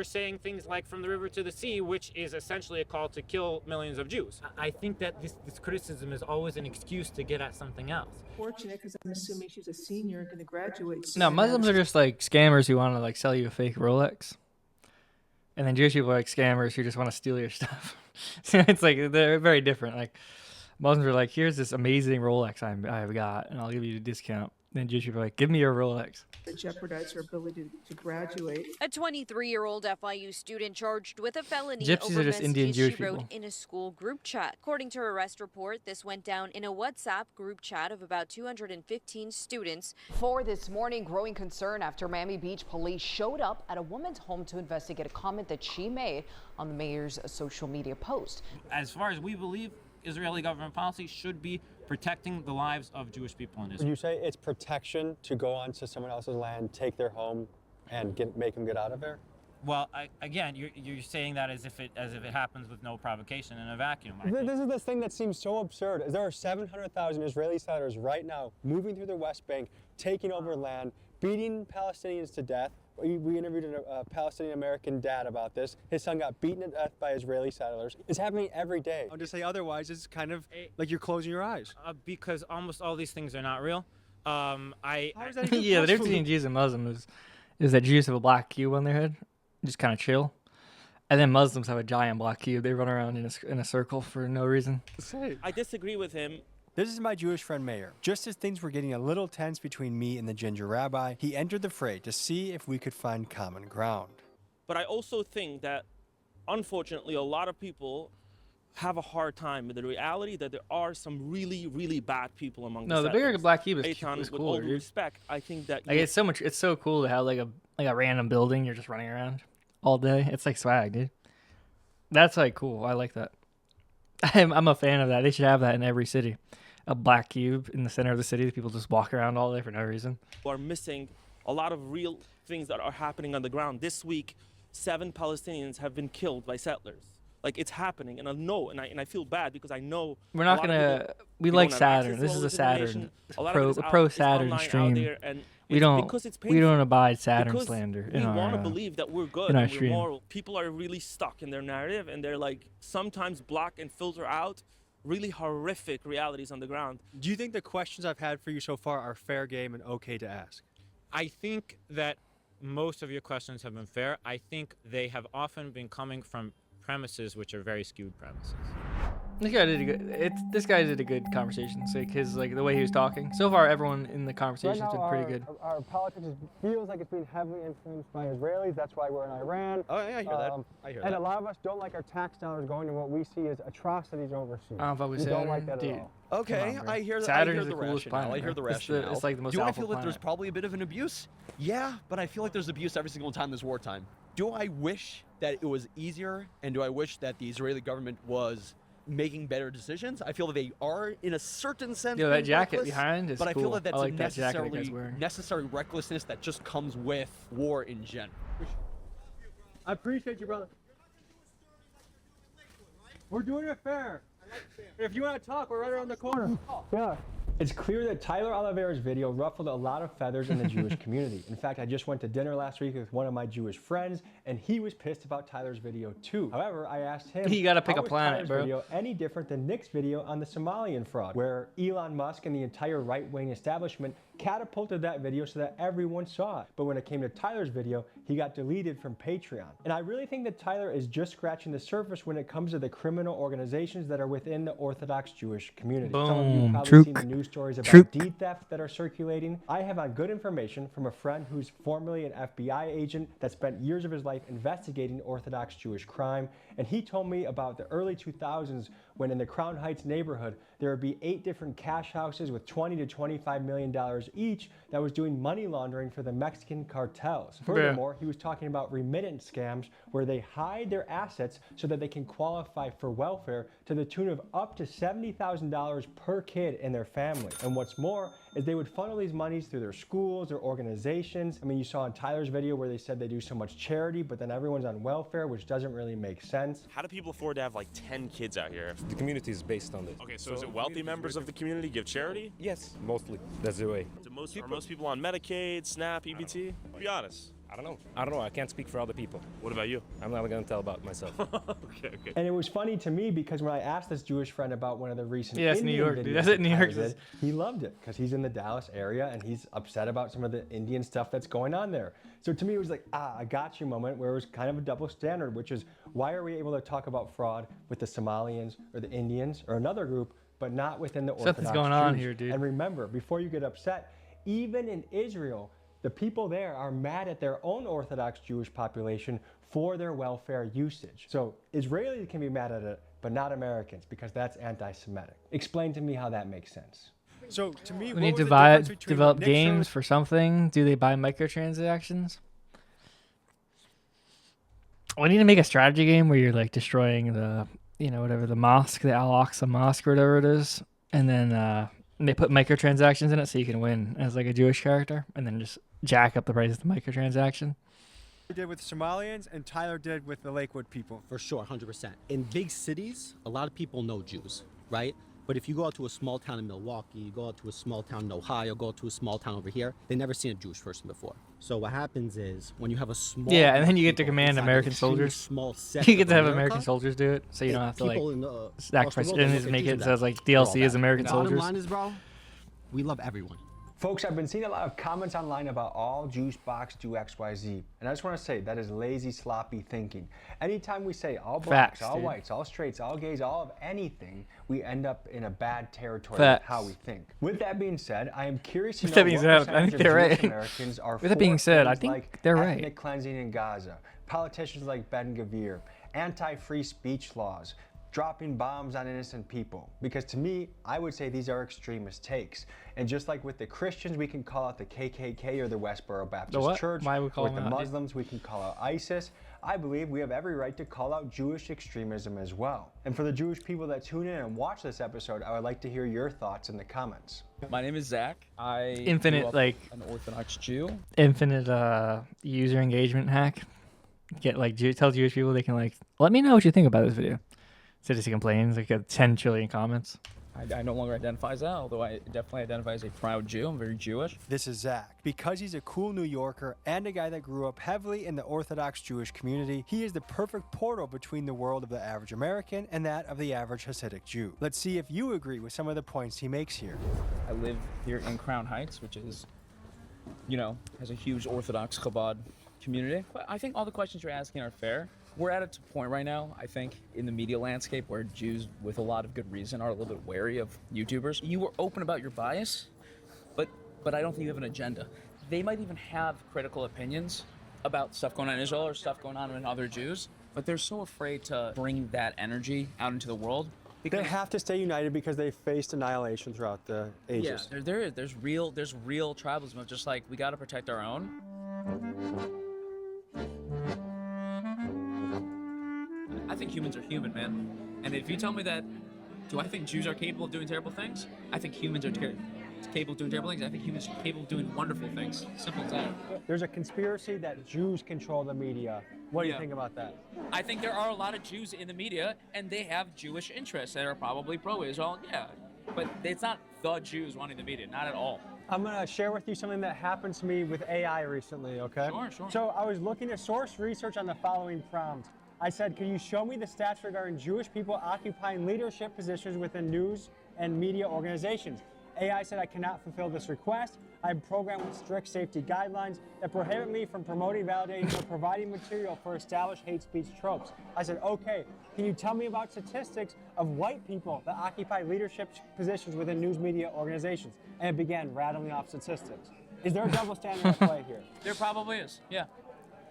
saying things like "from the river to the sea," which is essentially a call to kill millions of Jews. I think that this criticism is always an excuse to get at something else. Fortunate, because I'm assuming she's a senior and going to graduate soon. No, Muslims are just like scammers who want to like sell you a fake Rolex. And then Jewish people are like scammers who just want to steal your stuff. So it's like they're very different. Like Muslims are like, here's this amazing Rolex I've got, and I'll give you a discount. Then Jewish people are like, give me your Rolex. That jeopardize her ability to graduate. A 23-year-old FIU student charged with a felony Gypsies over are just Indian messages Jewish she wrote people. in a school group chat. According to her arrest report, this went down in a WhatsApp group chat of about 215 students. For this morning, growing concern after Miami Beach police showed up at a woman's home to investigate a comment that she made on the mayor's social media post. As far as we believe, Israeli government policy should be protecting the lives of Jewish people in Would Israel. you say it's protection to go onto someone else's land, take their home, and make them get out of there? Well, again, you're saying that as if it happens with no provocation in a vacuum. This is the thing that seems so absurd. Is there are 700,000 Israeli settlers right now moving through the West Bank, taking over land, beating Palestinians to death. We interviewed a Palestinian American dad about this. His son got beaten to death by Israeli settlers. It's happening every day. I'll just say otherwise, it's kind of like you're closing your eyes. Because almost all these things are not real. How is that even Yeah, the difference possible? between Jews and Muslims is that Jews have a black cube on their head, just kind of chill. And then Muslims have a giant black cube. They run around in a circle for no reason. I disagree with him. This is my Jewish friend Meir. Just as things were getting a little tense between me and the ginger rabbi, he entered the fray to see if we could find common ground. But I also think that, unfortunately, a lot of people have a hard time with the reality that there are some really, really bad people among No, the the bigger settlers. black cube is Eitan, with cooler, all due dude. respect, I think that Like it's so cool to have like a random building you're just running around all day. It's like swag, dude. That's like cool. I like that. I'm a fan of that. They should have that in every city. A black cube in the center of the city that people just walk around all day for no reason. are missing a lot of real things that are happening on the ground. This week, 7 Palestinians have been killed by settlers. Like, it's happening, and I know, and I feel bad because I know We're not a lot of gonna. people, We they like don't have access Saturn. to This all is a this Saturn. information. It's A lot of it is out- pro it's Saturn online out stream. there, and We it's don't. because it's We don't painful. abide Saturn Because slander we in our. want to believe that we're good in our and we're stream. moral. People are really stuck in their narrative, and they're like sometimes block and filter out really horrific realities on the ground. Do you think the questions I've had for you so far are fair game and okay to ask? I think that most of your questions have been fair. I think they have often been coming from premises which are very skewed premises. This guy did a good conversation. It's like the way he was talking. So far, everyone in the conversation has been pretty good. Our politics feels like it's being heavily influenced by Israelis. That's why we're in Iran. Oh, yeah, I hear that. I hear and that. a lot of us don't like our tax dollars going to what we see as atrocities overseas. I don't fuck with we don't Saturn, like that dude. at all. Okay, Come on, I hear bro. the, I Saturn hear is the the coolest rationale. planet, I hear bro. the It's the- rationale. it's like the most Do I awful feel that there's planet. probably a bit of an abuse? Yeah, but I feel like there's abuse every single time there's wartime. Do I wish that it was easier, and do I wish that the Israeli government was making better decisions? I feel that they are, in a certain sense, Yo, that being jacket reckless, behind is but I feel cool. that that's I like a that jacket that guy's necessarily wearing. necessary recklessness that just comes with war in general. I appreciate you, brother. We're doing it fair. If you want to talk, we're right around the corner. Yeah. It's clear that Tyler Oliveira's video ruffled a lot of feathers in the Jewish community. In fact, I just went to dinner last week with one of my Jewish friends, and he was pissed about Tyler's video too. However, I asked him, You gotta pick how a was planet, Tyler's bro. video any different than Nick's video on the Somalian fraud, where Elon Musk and the entire right-wing establishment catapulted that video so that everyone saw it. But when it came to Tyler's video, he got deleted from Patreon. And I really think that Tyler is just scratching the surface when it comes to the criminal organizations that are within the Orthodox Jewish community. Some of you Boom. probably Truk. seen the news stories about Truk. deed theft that are circulating. I have on good information from a friend who's formerly an FBI agent that spent years of his life investigating Orthodox Jewish crime. And he told me about the early 2000s when in the Crown Heights neighborhood, there would be 8 different cash houses with $20 to $25 million each that was doing money laundering for the Mexican cartels. Furthermore, he was talking about remittance scams where they hide their assets so that they can qualify for welfare to the tune of up to $70,000 per kid in their family. And what's more is they would funnel these monies through their schools or organizations. I mean, you saw in Tyler's video where they said they do so much charity, but then everyone's on welfare, which doesn't really make sense. How do people afford to have like 10 kids out here? The community is based on this. Okay, so is it wealthy members of the community give charity? Yes, mostly. That's the way. Are most people on Medicaid, SNAP, EBT? Be honest. I don't know. I can't speak for other people. What about you? I'm not going to tell about myself. Okay. And it was funny to me because when I asked this Jewish friend about one of the recent Yeah, it's New Indian York, dude. videos That's it, that New Tyler York. did, he loved it because he's in the Dallas area and he's upset about some of the Indian stuff that's going on there. So to me, it was like, I got you moment where it was kind of a double standard, which is why are we able to talk about fraud with the Somalians or the Indians or another group, but not within the Orthodox Something's going on Jews? here, dude. And remember, before you get upset, even in Israel, the people there are mad at their own Orthodox Jewish population for their welfare usage. So Israelis can be mad at it, but not Americans, because that's anti-Semitic. Explain to me how that makes sense. So to me, When what you was the difference between develop what Nick games showed- for something, do they buy microtransactions? We need to make a strategy game where you're like destroying the, whatever, the mosque, the Al-Aqsa Mosque or whatever it is. And then they put microtransactions in it so you can win as like a Jewish character and then just jack up the price of the microtransaction. Did with Somalians and Tyler did with the Lakewood people. For sure, 100%. In big cities, a lot of people know Jews, right? But if you go out to a small town in Milwaukee, you go out to a small town in Ohio, go out to a small town over here, they never seen a Jewish person before. So what happens is when you have a small Yeah, and then you get to people command inside an American extremely soldiers. small set You get of to have America, American soldiers do it, so you don't have to like people in the- sacrifice across it the world and don't just look make at it Jews says as like they're all DLC is bad. American Bottom soldiers. line is, bro, we love everyone. Folks, I've been seeing a lot of comments online about all Jewish box do XYZ. And I just want to say that is lazy, sloppy thinking. Anytime we say all blacks, Facts, all dude. whites, all straights, all gays, all of anything, we end up in a bad territory Facts. with how we think. With that being said, I am curious to With know that being what said, I percentage think of they're Jewish right. Americans are With that being for said, I things think like they're right. ethnic cleansing in Gaza, politicians like Ben Gvir, anti-free speech laws, dropping bombs on innocent people. Because to me, I would say these are extremist takes. And just like with the Christians, we can call out the KKK or the Westboro Baptist what? Church. Why are we Or calling with the them out, dude? Muslims, we can call out ISIS. I believe we have every right to call out Jewish extremism as well. And for the Jewish people that tune in and watch this episode, I would like to hear your thoughts in the comments. My name is Zach. I Infinite, grew up like, an Orthodox Jew. Infinite user engagement hack. Get like tell Jewish people they can like let me know what you think about this video. Instead of he complains, like got 10 trillion comments. I no longer identify as that, although I definitely identify as a proud Jew. I'm very Jewish. This is Zach. Because he's a cool New Yorker and a guy that grew up heavily in the Orthodox Jewish community, he is the perfect portal between the world of the average American and that of the average Hasidic Jew. Let's see if you agree with some of the points he makes here. I live here in Crown Heights, which is, has a huge Orthodox Chabad community. But I think all the questions you're asking are fair. We're at a point right now, I think, in the media landscape where Jews, with a lot of good reason, are a little bit wary of YouTubers. You were open about your bias, but I don't think you have an agenda. They might even have critical opinions about stuff going on in Israel or stuff going on with other Jews, but they're so afraid to bring that energy out into the world. They have to stay united because they faced annihilation throughout the ages. Yeah, there's real tribalism of just like, we got to protect our own. I think humans are human, man. And if you tell me that, do I think Jews are capable of doing terrible things? I think humans are capable of doing terrible things. I think humans are capable of doing wonderful things. Simple as that. There's a conspiracy that Jews control the media, What do you Yeah. think about that? I think there are a lot of Jews in the media, and they have Jewish interests that are probably pro-Israel. Yeah, but it's not the Jews running the media, not at all. I'm gonna share with you something that happened to me with AI recently, okay? Sure. So I was looking to source research on the following prompt. I said, can you show me the stats regarding Jewish people occupying leadership positions within news and media organizations? AI said I cannot fulfill this request. I'm programmed with strict safety guidelines that prohibit me from promoting, validating, or providing material for established hate speech tropes. I said, okay, can you tell me about statistics of white people that occupy leadership positions within news media organizations? And it began rattling off statistics. Is there a double standard at play here? There probably is, yeah.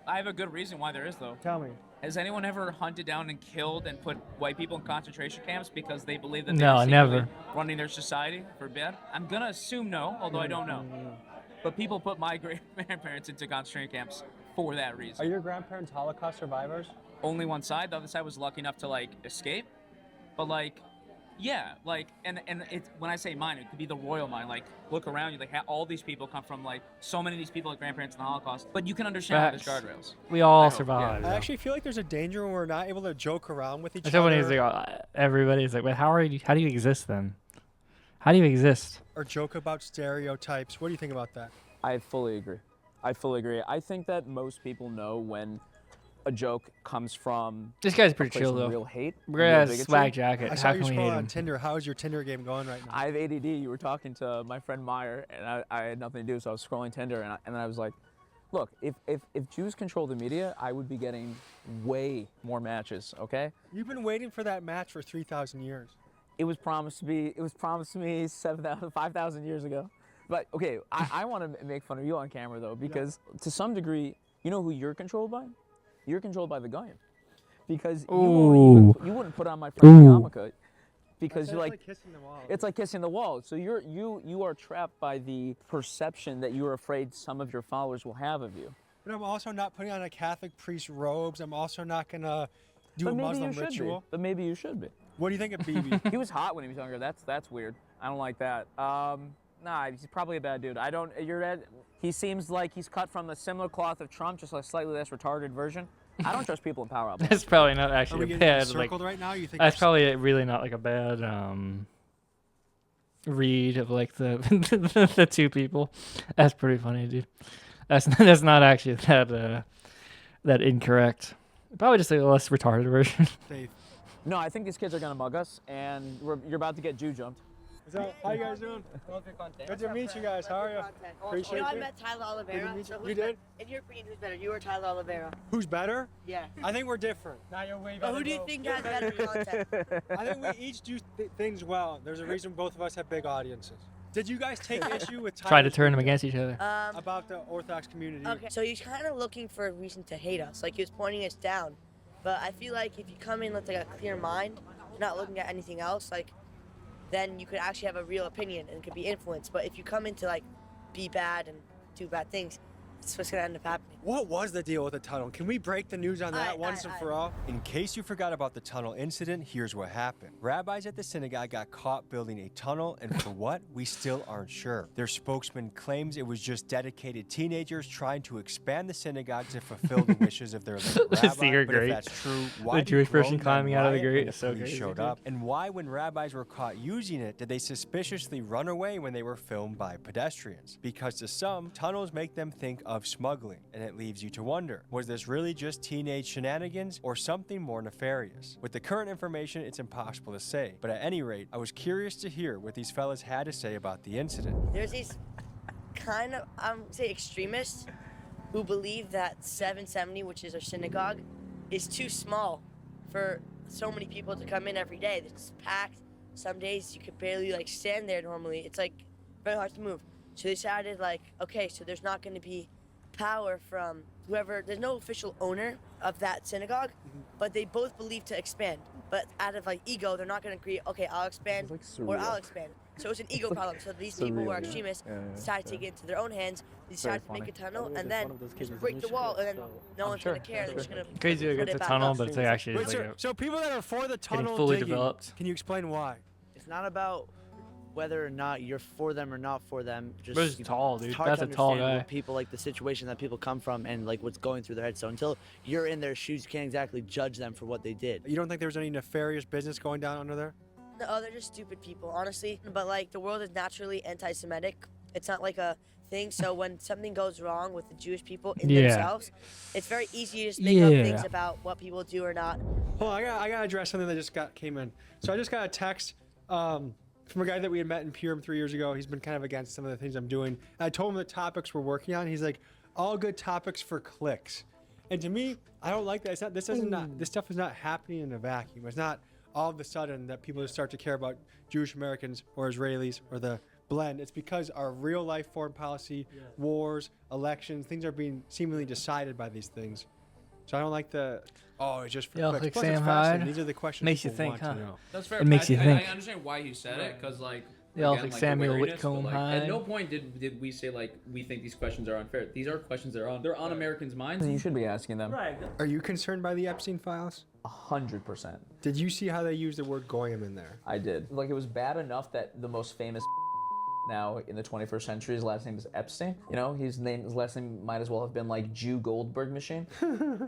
I have a good reason why there is, though. Tell me. Has anyone ever hunted down and killed and put white people in concentration camps because they believe that No, they're never. running their society for bad? I'm gonna assume no, although I don't know. But people put my great-grandparents into concentration camps for that reason. Are your grandparents Holocaust survivors? Only one side. The other side was lucky enough to like escape. But like, yeah, like, and it's when I say mine, it could be the royal mind. Like, look around you, like, all these people come from like so many of these people like grandparents in the Holocaust. But you can understand why there's Facts. guardrails. We all I hope, survived. I actually feel like there's a danger when we're not able to joke around with each That's when he's other. like, everybody's like, "Wait, how do you exist then? How do you exist?" Or joke about stereotypes. What do you think about that? I fully agree. I think that most people know when a joke comes from This guy's a pretty place chill of though. real hate. We're real gonna have bigotry. swag jacket. I saw How you can we scroll hate on him? Tinder. How's your Tinder game going right now? I have ADD. You were talking to my friend Meyer, and I had nothing to do, so I was scrolling Tinder, and I was like, look, if Jews control the media, I would be getting way more matches, okay? You've been waiting for that match for 3,000 years. It was promised to me 5,000 years ago. But okay, I want to make fun of you on camera though, because to some degree, you know who you're controlled by? You're controlled by the Goyim. Because you wouldn't put on my friend yarmulke because you're like kissing the wall. it's like kissing the wall. So you are trapped by the perception that you're afraid some of your followers will have of you. But I'm also not putting on a Catholic priest robes. I'm also not gonna do a Muslim ritual. But maybe you should be. What do you think of BB? He was hot when he was younger. That's weird. I don't like that. Nah, he's probably a bad dude. He seems like he's cut from a similar cloth of Trump, just a slightly less retarded version. I don't trust people in power. Up That's probably not Are actually we a getting bad. circled right now? You think that's we're- probably really not like a bad read of like the the two people. That's pretty funny, dude. That's not actually that incorrect. Probably just like a less retarded version. No, I think these kids are gonna mug us, and you're about to get Jew jumped. So, how you guys doing? Good to meet you guys. How are you? Appreciate I you. met Tyler Oliveira. So You did? In your opinion, who's better, you or Tyler Oliveira? Who's better? Yeah. I think we're different. Now you're way But who do you think has better content? I think we each do things well. There's a reason both of us have big audiences. Did you guys take issue with Try to Tyler's turn them video against each other. about the Orthodox community? Okay, so he's kind of looking for a reason to hate us. Like he was pointing us down. But I feel like if you come in with like a clear mind, you're not looking at anything else, like then you could actually have a real opinion and could be influenced. But if you come in to like be bad and do bad things, it's what's gonna end up happening. What was the deal with the tunnel? Can we break the news on that once and for all? In case you forgot about the tunnel incident, here's what happened. Rabbis at the synagogue got caught building a tunnel, and for what? We still aren't sure. Their spokesman claims it was just dedicated teenagers trying to expand the synagogue to fulfill the wishes of their late rabbi. secret But if grate. that's true, why The did Jewish person grown men climbing out of the riot grate when is so police crazy, showed dude. up? And why, when rabbis were caught using it, did they suspiciously run away when they were filmed by pedestrians? Because to some, tunnels make them think of smuggling, and it leaves you to wonder, was this really just teenage shenanigans or something more nefarious? With the current information, it's impossible to say, but at any rate, I was curious to hear what these fellas had to say about the incident. There's these kind of, say extremists who believe that 770, which is our synagogue, is too small for so many people to come in every day. It's packed. Some days you could barely like stand there normally. It's like very hard to move. So they decided like, okay, so there's not going to be power from whoever, there's no official owner of that synagogue, but they both believe to expand. But out of like ego, they're not going to agree, okay, I'll expand or I'll expand. So it's an ego problem. So these people who are extremists decide to take it into their own hands. They decide to make a tunnel and then just break the wall, and then no one's going to care. They're just going to Crazy to get the tunnel, but it's actually Wait, just like so people that are for the tunnel fully digging, developed. can you explain why? It's not about whether or not you're for them or not for them, just Bro's tall, dude. it's hard That's to a tall understand guy. what people like the situation that people come from and like what's going through their head. So until you're in their shoes, you can't exactly judge them for what they did. You don't think there was any nefarious business going down under there? No, they're just stupid people, honestly. But like the world is naturally anti-Semitic. It's not like a thing. So when something goes wrong with the Jewish people in themselves, it's very easy to just make up things about what people do or not. Hold on, I gotta address something that just came in. So I just got a text from a guy that we had met in Purim 3 years ago. He's been kind of against some of the things I'm doing. I told him the topics we're working on. He's like, all good topics for clicks. And to me, I don't like that. It's not. This stuff is not happening in a vacuum. It's not all of a sudden that people just start to care about Jewish Americans or Israelis or the blend. It's because our real life foreign policy, wars, elections, things are being seemingly decided by these things. So I don't like it's just for clicks. Like Plus, it's Sam fascinating. Hyde. These are the questions Makes you people think, want huh? to know. That's fair. It makes you think. I understand why he said it, because like. They all again, think like, Samuel the wariness, but, Whitcomb like, Hyde. At no point did we say like we think these questions are unfair. These are questions that are they're on Americans' minds. You should be asking them. Right. Are you concerned by the Epstein files? 100%. Did you see how they used the word goyim in there? I did. Like, it was bad enough that the most famous now in the 21st century, his last name is Epstein. You know, his last name might as well have been like Jew Goldberg Machine.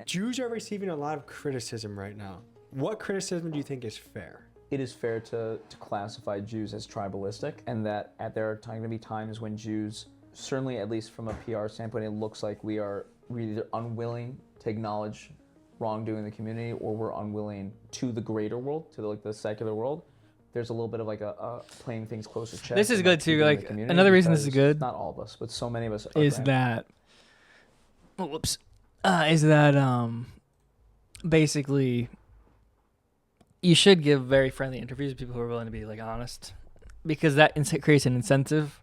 Jews are receiving a lot of criticism right now. What criticism do you think is fair? It is fair to classify Jews as tribalistic, and that there are going to be times when Jews, certainly at least from a PR standpoint, it looks like we're either unwilling to acknowledge wrongdoing in the community, or we're unwilling to the greater world, to the secular world. There's a little bit of like a playing things close to chest. This is and, good too. keeping the Like community, another reason this is because good. Not all of us, but so many of us are Is that basically you should give very friendly interviews to people who are willing to be like honest, because that creates an incentive.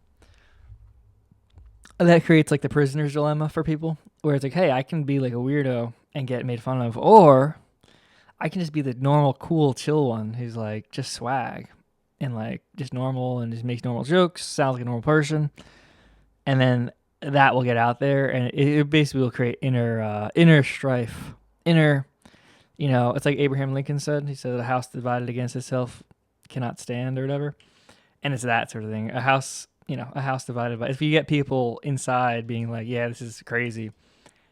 That creates like the prisoner's dilemma for people, where it's like, hey, I can be like a weirdo and get made fun of, or I can just be the normal, cool, chill one who's like just swag and like just normal and just makes normal jokes, sounds like a normal person, and then that will get out there, and it basically will create inner strife, you know, it's like Abraham Lincoln said. He said, "A house divided against itself cannot stand," or whatever, and it's that sort of thing. A house divided by. If you get people inside being like, "Yeah, this is crazy,"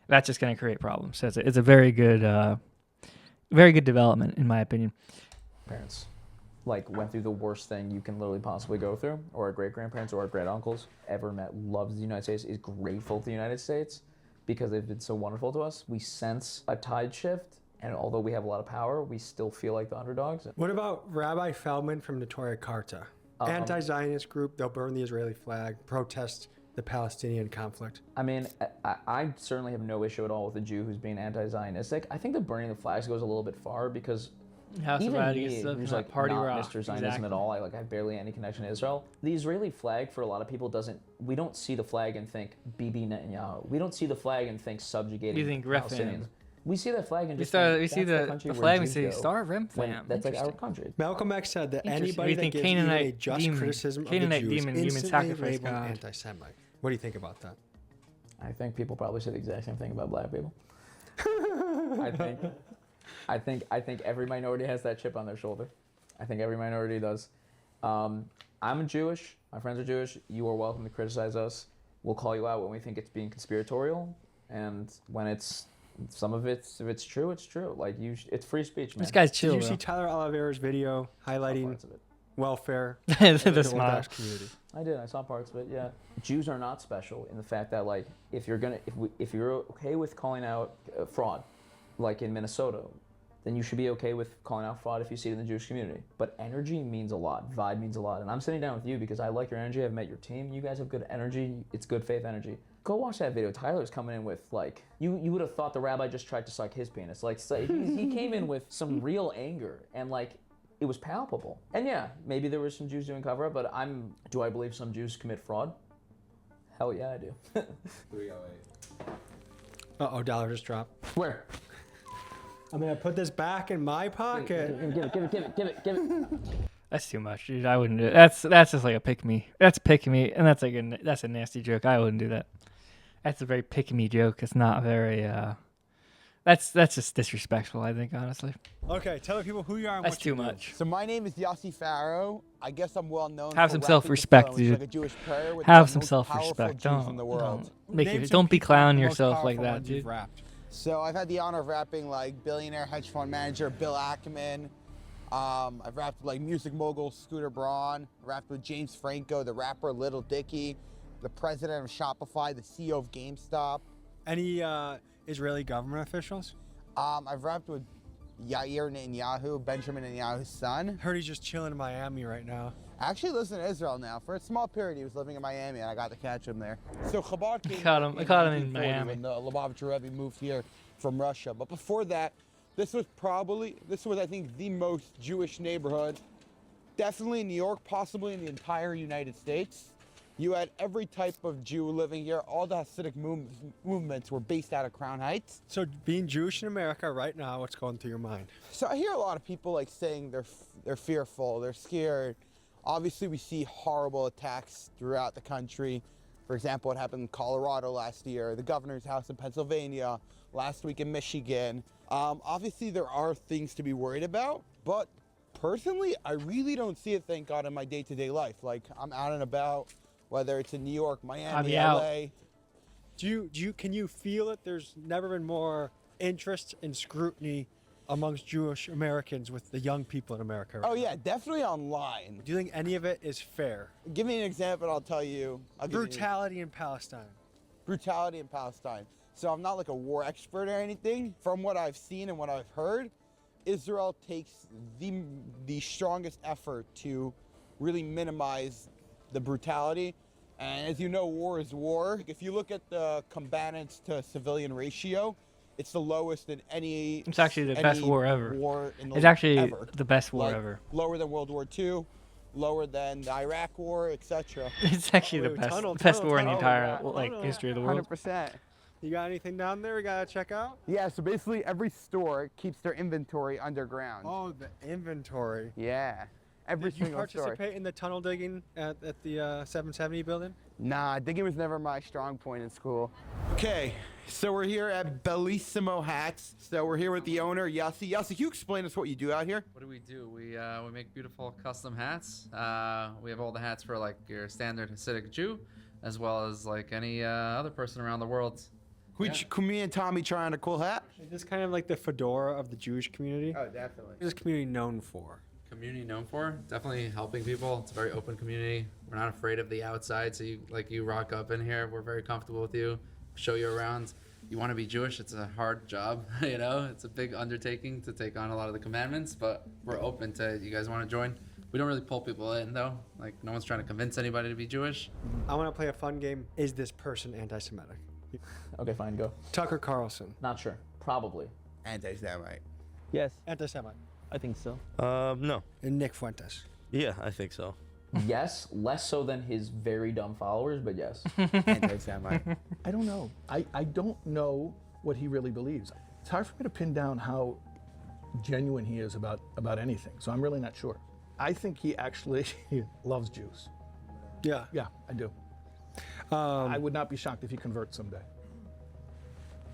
that's just going to create problems. So it's a very good development, in my opinion. Parents like went through the worst thing you can literally possibly go through, or our great grandparents or our great uncles ever met, loves the United States, is grateful to the United States because they've been so wonderful to us. We sense a tide shift, and although we have a lot of power, we still feel like the underdogs. What about Rabbi Feldman from Notoria Karta? Anti-Zionist group, they'll burn the Israeli flag, protest the Palestinian conflict. I mean, I certainly have no issue at all with a Jew who's being anti-Zionistic. I think the burning the flags goes a little bit far, because House even of me, stuff, who's not like party not rock. Mr. Zionism Exactly. at all, I have barely any connection to Israel. The Israeli flag for a lot of people we don't see the flag and think Bibi Netanyahu. We don't see the flag and think subjugating You think Rem Fam. Palestinians. We see that flag and We just start- think we see that's the country where flag and Jews we say, go "Star of Rem when Fam." That's like our Interesting. country. Malcolm X said that Interesting. anybody We that think gives even a Canaanite just demon- criticism of the Canaanite Jews demon, human instantly sacrifice labeled god. anti-Semite. What do you think about that? I think people probably say the exact same thing about black people. I think every minority has that chip on their shoulder. I think every minority does. I'm Jewish. My friends are Jewish. You are welcome to criticize us. We'll call you out when we think it's being conspiratorial, and when it's if it's true, it's true. Like it's free speech, man. This guy's chill. Did you see Tyler Oliveira's video highlighting parts of it. welfare? The smile. Orthodox community. I did. I saw parts of it. Yeah. Jews are not special in the fact that like if you're okay with calling out fraud, like in Minnesota, then you should be okay with calling out fraud if you see it in the Jewish community. But energy means a lot. Vibe means a lot. And I'm sitting down with you because I like your energy. I've met your team. You guys have good energy. It's good faith energy. Go watch that video. Tyler's coming in with like you would have thought the rabbi just tried to suck his penis. Like so he came in with some real anger, and like it was palpable. And yeah, maybe there were some Jews doing cover up, but do I believe some Jews commit fraud? Hell yeah, I do. 308. Uh-oh, dollar just dropped. Where? I'm gonna put this back in my pocket. Give it. That's too much, dude. I wouldn't do it. That's just like a pick me. That's pick me, and that's that's a nasty joke. I wouldn't do that. That's a very pick me joke. It's not very That's just disrespectful, I think, honestly. Okay, tell the people who you are and That's what you too do. much. So my name is Yossi Farrow. I guess I'm well known. Have for some rapping self-respect, the flow, dude. like a Jewish prayer with Have the some most self-respect. powerful Jews in the world. Don't be clowning yourself like that, dude. So I've had the honor of rapping like billionaire hedge fund manager Bill Ackman. I've rapped with like music mogul Scooter Braun. Rapped with James Franco, the rapper Little Dicky, the president of Shopify, the CEO of GameStop. Any Israeli government officials? I've rapped with Yair Netanyahu, Benjamin Netanyahu's son. Heard he's just chilling in Miami right now. Actually lives in Israel now. For a small period, he was living in Miami, and I got to catch him there. So Chabad came I caught him in 1940 Miami. when the Lubavitcher Rebbe moved here from Russia. But before that, this was I think the most Jewish neighborhood, definitely in New York, possibly in the entire United States. You had every type of Jew living here. All the Hasidic movements were based out of Crown Heights. So being Jewish in America right now, what's going through your mind? So I hear a lot of people like saying they're fearful, they're scared. Obviously, we see horrible attacks throughout the country. For example, what happened in Colorado last year, the governor's house in Pennsylvania, last week in Michigan. Obviously, there are things to be worried about, but personally, I really don't see it, thank God, in my day-to-day life. Like, I'm out and about, whether it's in New York, Miami, LA. Can you feel it? There's never been more interest and scrutiny amongst Jewish Americans with the young people in America. Oh yeah, definitely online. Do you think any of it is fair? Give me an example, I'll tell you. Brutality in Palestine. Brutality in Palestine. So I'm not like a war expert or anything. From what I've seen and what I've heard, Israel takes the strongest effort to really minimize the brutality. And as you know, war is war. If you look at the combatants to civilian ratio, it's the lowest in any. It's actually the best war ever. In It's actually ever. the best war Like, ever. Lower than World War II, lower than the Iraq War, etc. It's actually the best war in the entire history of the world. 100%. You got anything down there we gotta check out? Yeah, so basically every store keeps their inventory underground. Oh, the inventory. Yeah. Every Did you single store. participate in the tunnel digging at the 770 building? Nah, digging was never my strong point in school. Okay, so we're here at Bellissimo Hats. So we're here with the owner, Yossi. Yossi, can you explain us what you do out here? What do? We make beautiful custom hats. We have all the hats for like your standard Hasidic Jew, as well as like any other person around the world. Can me and Tommy try on a cool hat? Is this kind of like the fedora of the Jewish community? Oh, definitely. What is this community known for? Community known for definitely helping people. It's a very open community. We're not afraid of the outside, so you rock up in here, we're very comfortable with you, show you around. You want to be Jewish, it's a hard job, you know, it's a big undertaking to take on a lot of the commandments, but we're open to you guys want to join. We don't really pull people in though, like no one's trying to convince anybody to be Jewish. I want to play a fun game. Is this person anti-Semitic? Okay, fine, go. Tucker Carlson. Not sure. Probably. Anti-Semite. Yes. Anti-Semite. I think so. No. And Nick Fuentes. Yeah, I think so. Yes, less so than his very dumb followers, but yes. Anti-Semite. I don't know. I don't know what he really believes. It's hard for me to pin down how genuine he is about anything, so I'm really not sure. I think he actually loves Jews. Yeah. Yeah, I do. I would not be shocked if he converts someday.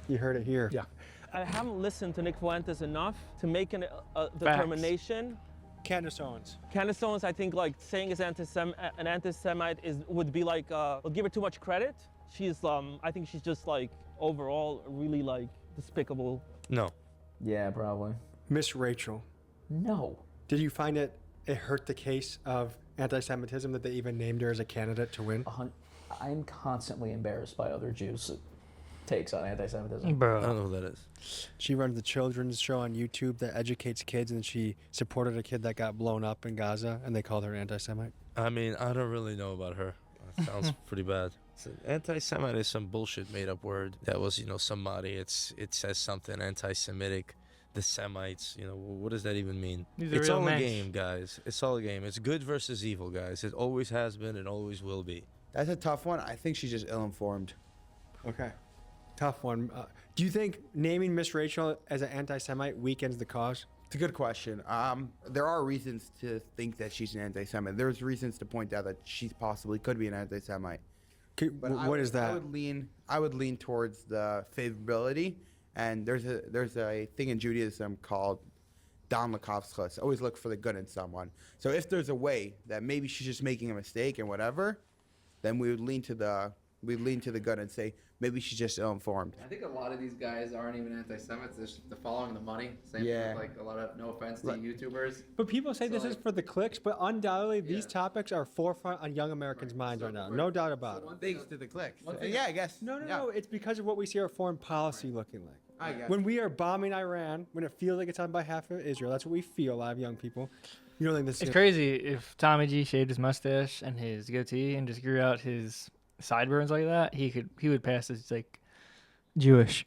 You heard it here. Yeah. I haven't listened to Nick Fuentes enough to make a determination. Candace Owens. Candace Owens, I think, like saying is an anti-Semite would be like would give her too much credit. She's I think she's just like overall really like despicable. No. Yeah, probably. Miss Rachel. No. Did you find it hurt the case of anti-Semitism that they even named her as a candidate to win? I'm constantly embarrassed by other Jews' takes on anti-Semitism. Bro. I don't know who that is. She runs the children's show on YouTube that educates kids, and she supported a kid that got blown up in Gaza, and they called her an anti-Semite. I mean, I don't really know about her. That sounds pretty bad. Anti-Semite is some bullshit made-up word. That was, somebody. It says something anti-Semitic. The Semites, what does that even mean? It's all a game, guys. It's all a game. It's good versus evil, guys. It always has been. It always will be. That's a tough one. I think she's just ill-informed. Okay. Tough one. Do you think naming Miss Rachel as an anti-Semite weakens the cause? It's a good question. There are reasons to think that she's an anti-Semite. There's reasons to point out that she possibly could be an anti-Semite. What is that? I would lean towards the favorability And there's a thing in Judaism called Dan Lakavschus. Always look for the good in someone. So if there's a way that maybe she's just making a mistake and whatever, then we would lean to the good and say maybe she's just ill-informed. I think a lot of these guys aren't even anti-Semites. They're following the money. Same Yeah. with like a lot of, no offense to Right. YouTubers. But people say So, this is like- for the clicks, but undoubtedly these topics are forefront on young Americans' minds right now. No doubt about it. Thanks to the clicks. One thing- Yeah, I guess. No. It's because of what we see our foreign policy looking like. I guess. When we are bombing Iran, when it feels like it's on behalf of Israel, that's what we feel, a lot of young people. You don't think this It's is crazy if Tommy G shaved his mustache and his goatee and just grew out his sideburns like that. He would pass as like Jewish,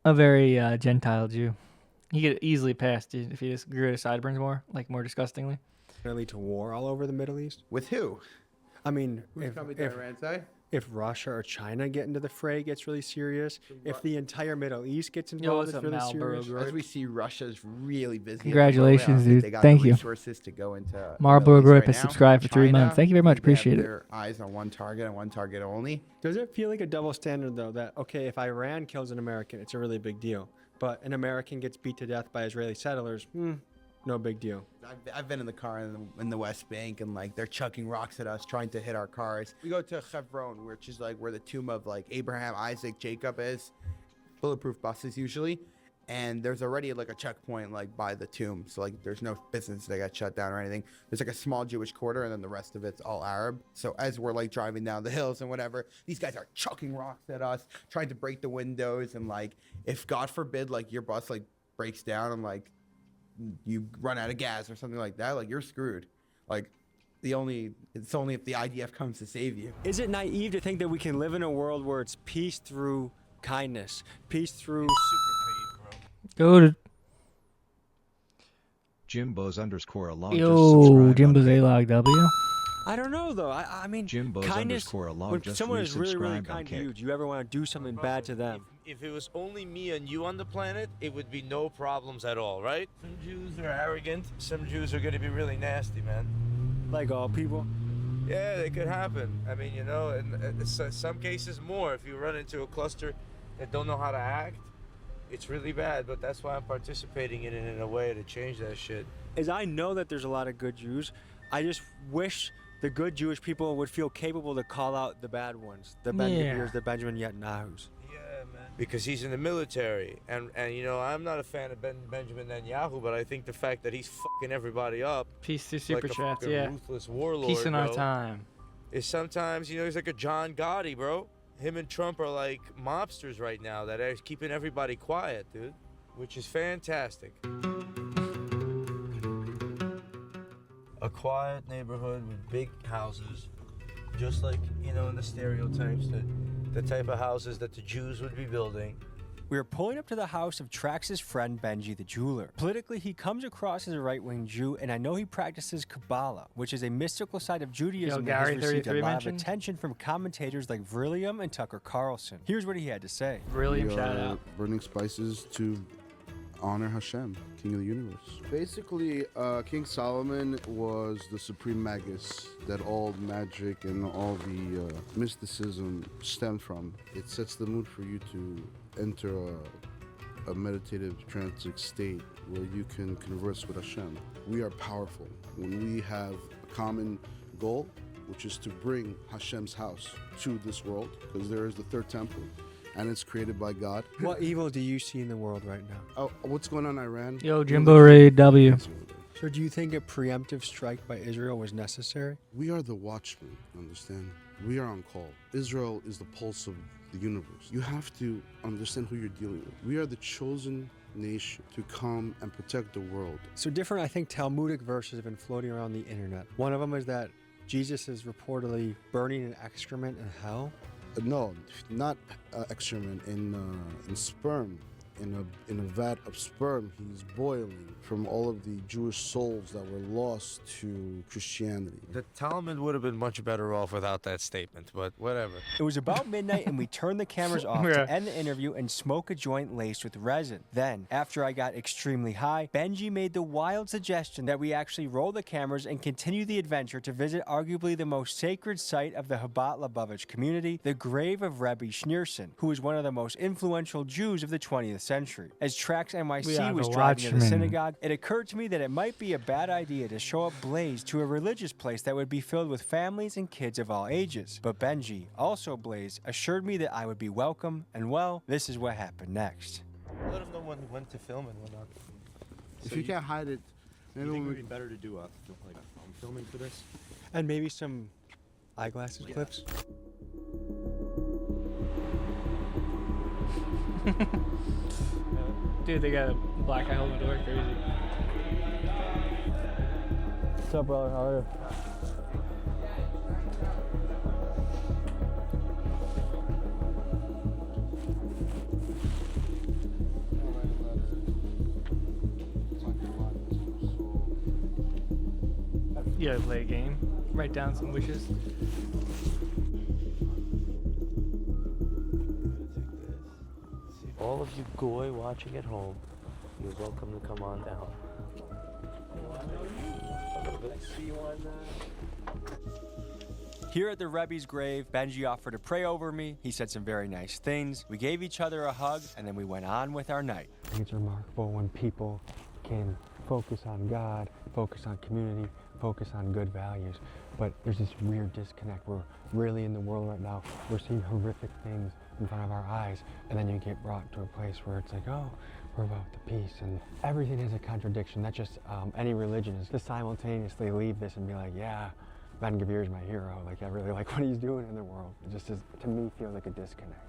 a very Gentile Jew. He could easily pass, dude, if he just grew his sideburns more disgustingly. Going to lead to war all over the Middle East? With who? I mean, Who's coming to Iran's side? if Russia or China get into the fray, gets really serious. If the entire Middle East gets Yo, involved, what's it's up, really Marlboro serious. As we see, Russia's really busy. Congratulations, They dude. got Thank the you. resources to go into Marlboro Middle East Grip right has now. subscribed for 3 China, months. Thank you very much. they have Appreciate it. Their eyes on one target and one target only. Does it feel like a double standard, though, that, okay, if Iran kills an American, it's a really big deal, but an American gets beat to death by Israeli settlers, no big deal. I've been in the car in the West Bank, and like they're chucking rocks at us, trying to hit our cars. We go to Hebron, which is like where the tomb of like Abraham, Isaac, Jacob is. Bulletproof buses usually, and there's already like a checkpoint like by the tomb, so like there's no business that got shut down or anything. There's like a small Jewish quarter, and then the rest of it's all Arab. So as we're like driving down the hills and whatever, these guys are chucking rocks at us, trying to break the windows, and like if God forbid like your bus like breaks down and like you run out of gas or something like that, like you're screwed. Like it's only if the IDF comes to save you. Is it naive to think that we can live in a world where it's peace through kindness, peace through... Go to Jimbo's _along. yo Jimbo's A-Log W. I don't know, though. I mean, Jimbo's kindness, _along. when Just someone is really, really resubscribed on kind to Kick. you, do you ever want to do something bad to them? If it was only me and you on the planet, it would be no problems at all, right? Some Jews are arrogant. Some Jews are going to be really nasty, man. Like all people? Yeah, it could happen. I mean, you know, in some cases more. If you run into a cluster that don't know how to act, it's really bad. But that's why I'm participating in it in a way to change that shit. As I know that there's a lot of good Jews, I just wish the good Jewish people would feel capable to call out the bad ones, the Ben Gvir's, the Benjamin Netanyahus. Because he's in the military, and you know, I'm not a fan of Benjamin Netanyahu, but I think the fact that he's fucking everybody up, Peace through like super a chats, fucking yeah. ruthless warlord, Peace in our bro, time. is sometimes, you know, he's like a John Gotti, bro. Him and Trump are like mobsters right now that are keeping everybody quiet, dude, which is fantastic. A quiet neighborhood with big houses, just like, you know, in the stereotypes that the type of houses that the Jews would be building. We are pulling up to the house of Trax's friend Benji the jeweler. Politically, he comes across as a right-wing Jew, and I know he practices Kabbalah, which is a mystical side of Judaism that Gary has received a 33 lot mentioned? of attention from commentators like Vrilliam and Tucker Carlson. Here's what he had to say. Vrilliam, We shout are out. burning spices to honor Hashem, King of the universe. Basically, King Solomon was the supreme magus that all magic and all the mysticism stemmed from. It sets the mood for you to enter a meditative transic state where you can converse with Hashem. We are powerful when we have a common goal, which is to bring Hashem's house to this world, because there is the third temple, and it's created by God. What evil do you see in the world right now? Oh, what's going on in Iran? Yo, Jimbo Ray W. So do you think a preemptive strike by Israel was necessary? We are the watchmen, understand? We are on call. Israel is the pulse of the universe. You have to understand who you're dealing with. We are the chosen nation to come and protect the world. So different, I think, Talmudic verses have been floating around the internet. One of them is that Jesus is reportedly burning an excrement in hell. No, not excrement, in sperm. In a vat of sperm, he's boiling from all of the Jewish souls that were lost to Christianity. The Talmud would have been much better off without that statement, but whatever. It was about midnight and we turned the cameras off Yeah. to end the interview and smoke a joint laced with resin. Then, after I got extremely high, Benji made the wild suggestion that we actually roll the cameras and continue the adventure to visit arguably the most sacred site of the Chabad Lubavitch community, the grave of Rabbi Schneerson, who was one of the most influential Jews of the 20th century. As Trax We NYC are was the driving to the watchmen. synagogue, it occurred to me that it might be a bad idea to show up Blaze to a religious place that would be filled with families and kids of all ages. But Benji, also Blaze, assured me that I would be welcome, and well, this is what happened next. Let him know when to film and when not. If you can't hide it, maybe You think it we would be better to do like filming for this? And maybe some eyeglasses clips? Dude, they got a black guy holding the door. Crazy. What's up, brother? How are you? You gotta play a game. Write down some wishes. All of you goy watching at home, you're welcome to come on down. Here at the Rebbe's grave, Benji offered to pray over me. He said some very nice things. We gave each other a hug, and then we went on with our night. I think it's remarkable when people can focus on God, focus on community, focus on good values. But there's this weird disconnect. We're really in the world right now. We're seeing horrific things in front of our eyes, and then you get brought to a place where it's like, oh, we're about the peace, and everything is a contradiction. That's just any religion is to simultaneously leave this and be like, yeah, Ben Gvir is my hero. Like, I really like what he's doing in the world. It just is, to me, feels like a disconnect.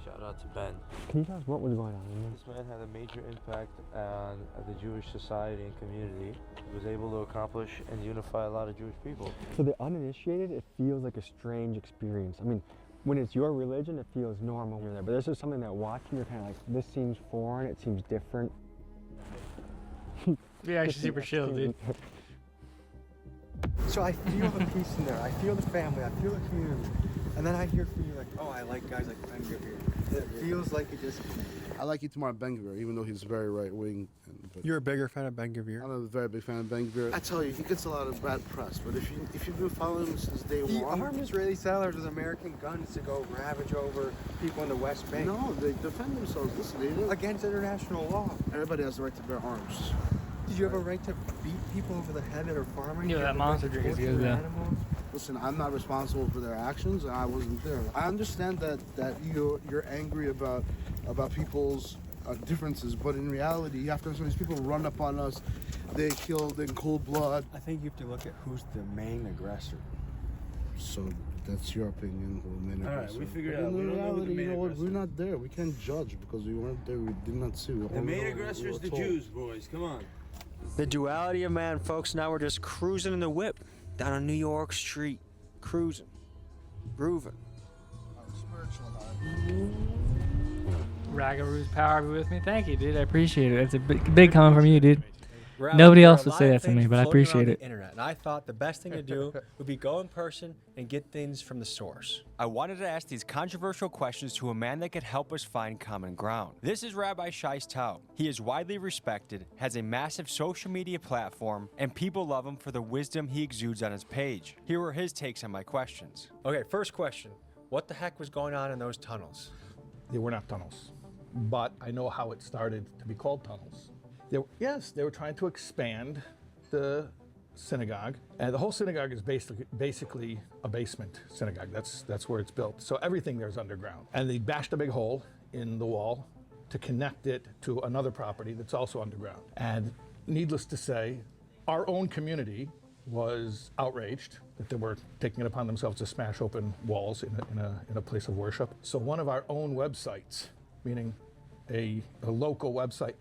Shout out to Ben. Can you tell us what was going on in this? This man had a major impact on the Jewish society and community. He was able to accomplish and unify a lot of Jewish people. For the uninitiated, it feels like a strange experience. I mean, when it's your religion, it feels normal when you're there. But this is something that watching, you're kind of like, this seems foreign, it seems different. Yeah, actually super chill, dude. So I feel the peace in there. I feel the family. I feel the community. And then I hear from you like, oh, I like guys like Ben Gvir. It feels like it just. I like Itamar Ben-Gvir, even though he's very right-wing. You're a bigger fan of Ben Gvir? I'm a very big fan of Ben-Gvir. I tell you, he gets a lot of bad press, but if you've been following him since day He one... armed Israeli settlers with American guns to go ravage over people in the West Bank. No, they defend themselves. Listen, they don't... Against international law. Everybody has the right to bear arms. Did you have a right to beat people over the head that are farming? Yeah, that monster drink is good, though. Listen, I'm not responsible for their actions, and I wasn't there. I understand that you're angry about people's differences, but in reality, you have to understand these people run up on us. They killed in cold blood. I think you have to look at who's the main aggressor. So that's your opinion, who the main All right, aggressor. we figured But out. in We don't know who the reality, main you know what? aggressor We're not there. We can't judge because we weren't there. We did not see. We The only main know aggressor we is were the told. Jews, boys. Come on. The duality of man, folks. Now we're just cruising in the whip down on New York Street. Cruising. Grooving. Ragaroos power be with me. Thank you, dude. I appreciate it. It's a big comment from you, dude. Ralph, Nobody there are else a would lot say of that to things me, but I floating around appreciate the it. Internet, and I thought the best thing to do would be go in person and get things from the source. I wanted to ask these controversial questions to a man that could help us find common ground. This is Rabbi Shais Taub. He is widely respected, has a massive social media platform, and people love him for the wisdom he exudes on his page. Here were his takes on my questions. Okay, first question. What the heck was going on in those tunnels? They were not tunnels, but I know how it started to be called tunnels. They were trying to expand the synagogue, and the whole synagogue is basically a basement synagogue. That's where it's built. So everything there is underground, and they bashed a big hole in the wall to connect it to another property that's also underground. And needless to say, our own community was outraged that they were taking it upon themselves to smash open walls in a place of worship. So one of our own websites, meaning a local website,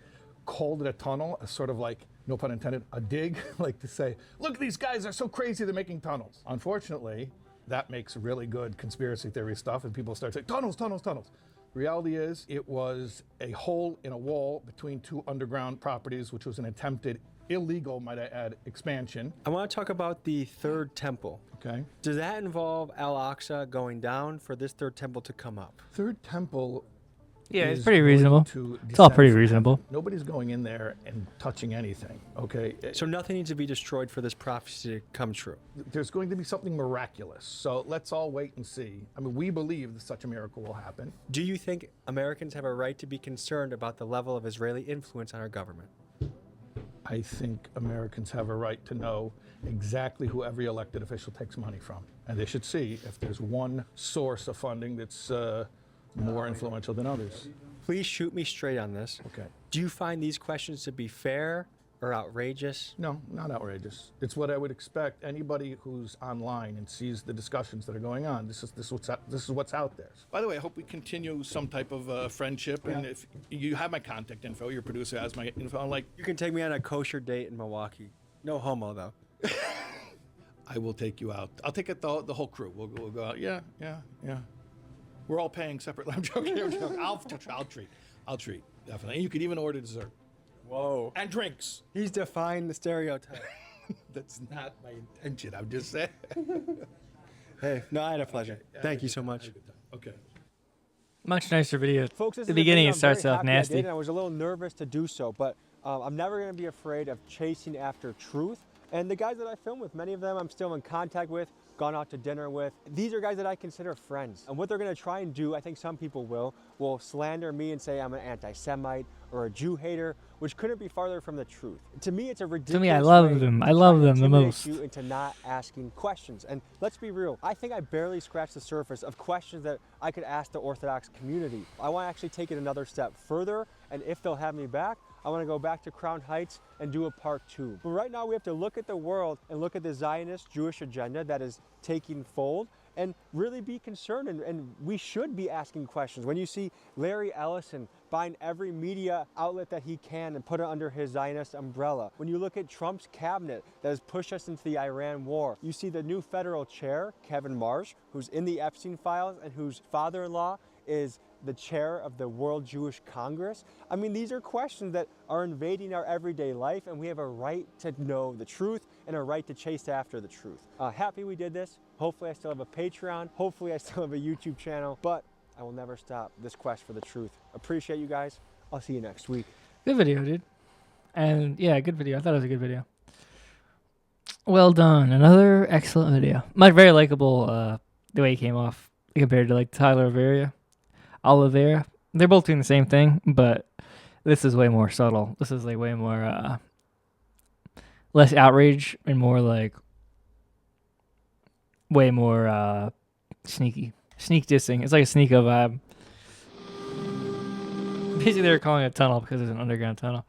called it a tunnel, a sort of like, no pun intended, a dig, like to say, look, these guys are so crazy they're making tunnels. Unfortunately, that makes really good conspiracy theory stuff, and people start saying, tunnels, tunnels, tunnels. Reality is, it was a hole in a wall between two underground properties, which was an attempted illegal, might I add, expansion. I want to talk about the third temple. Okay. Does that involve Al-Aqsa going down for this third temple to come up? Third temple Yeah, it's is pretty going reasonable. to It's all pretty descend from reasonable. heaven. Nobody's going in there and touching anything, okay? So nothing needs to be destroyed for this prophecy to come true. There's going to be something miraculous. So let's all wait and see. I mean, we believe that such a miracle will happen. Do you think Americans have a right to be concerned about the level of Israeli influence on our government? I think Americans have a right to know exactly who every elected official takes money from. And they should see if there's one source of funding that's more influential than others. Please shoot me straight on this. Okay. Do you find these questions to be fair or outrageous? No, not outrageous. It's what I would expect anybody who's online and sees the discussions that are going on. This is what's out there. By the way, I hope we continue some type of friendship. And if you have my contact info, your producer has my info. I'm like, You can take me on a kosher date in Milwaukee. No homo, though. I will take you out. I'll take it the whole crew. We'll go out. Yeah. We're all paying separately. I'm joking. I'll treat, definitely. And you could even order dessert. Whoa. And drinks. He's defying the stereotype. That's not my intention. I'm just saying. Hey, no, I had a pleasure. Thank you so much. Okay. Much nicer video. Folks, this the is a beginning, video it I'm starts very off happy I nasty. did, and I was a little nervous to do so, but I'm never going to be afraid of chasing after truth. And the guys that I film with, many of them I'm still in contact with, gone out to dinner with. These are guys that I consider friends. And what they're going to try and do, I think some people will slander me and say I'm an anti-Semite or a Jew hater, which couldn't be farther from the truth. To me, it's a ridiculous To me, I love way them. to I try love to them the intimidate most. you into not asking questions. And let's be real, I think I barely scratched the surface of questions that I could ask the Orthodox community. I want to actually take it another step further, and if they'll have me back, I want to go back to Crown Heights and do a part 2. But right now we have to look at the world and look at the Zionist Jewish agenda that is taking fold and really be concerned, and we should be asking questions. When you see Larry Ellison buying every media outlet that he can and put it under his Zionist umbrella, when you look at Trump's cabinet that has pushed us into the Iran war, you see the new federal chair, Kevin Marsh, who's in the Epstein files and whose father-in-law is the chair of the World Jewish Congress. I mean, these are questions that are invading our everyday life, and we have a right to know the truth and a right to chase after the truth. Happy we did this. Hopefully I still have a Patreon. Hopefully I still have a YouTube channel, but I will never stop this quest for the truth. Appreciate you guys. I'll see you next week. Good video, dude. And yeah, good video. I thought it was a good video. Well done. Another excellent video. Very likable the way he came off compared to like Tyler Oliveira. They're both doing the same thing, but this is way more subtle. This is like way more less outrage and more like way more sneak dissing. It's like a Sneeko vibe. Basically, they're calling it a tunnel because it's an underground tunnel.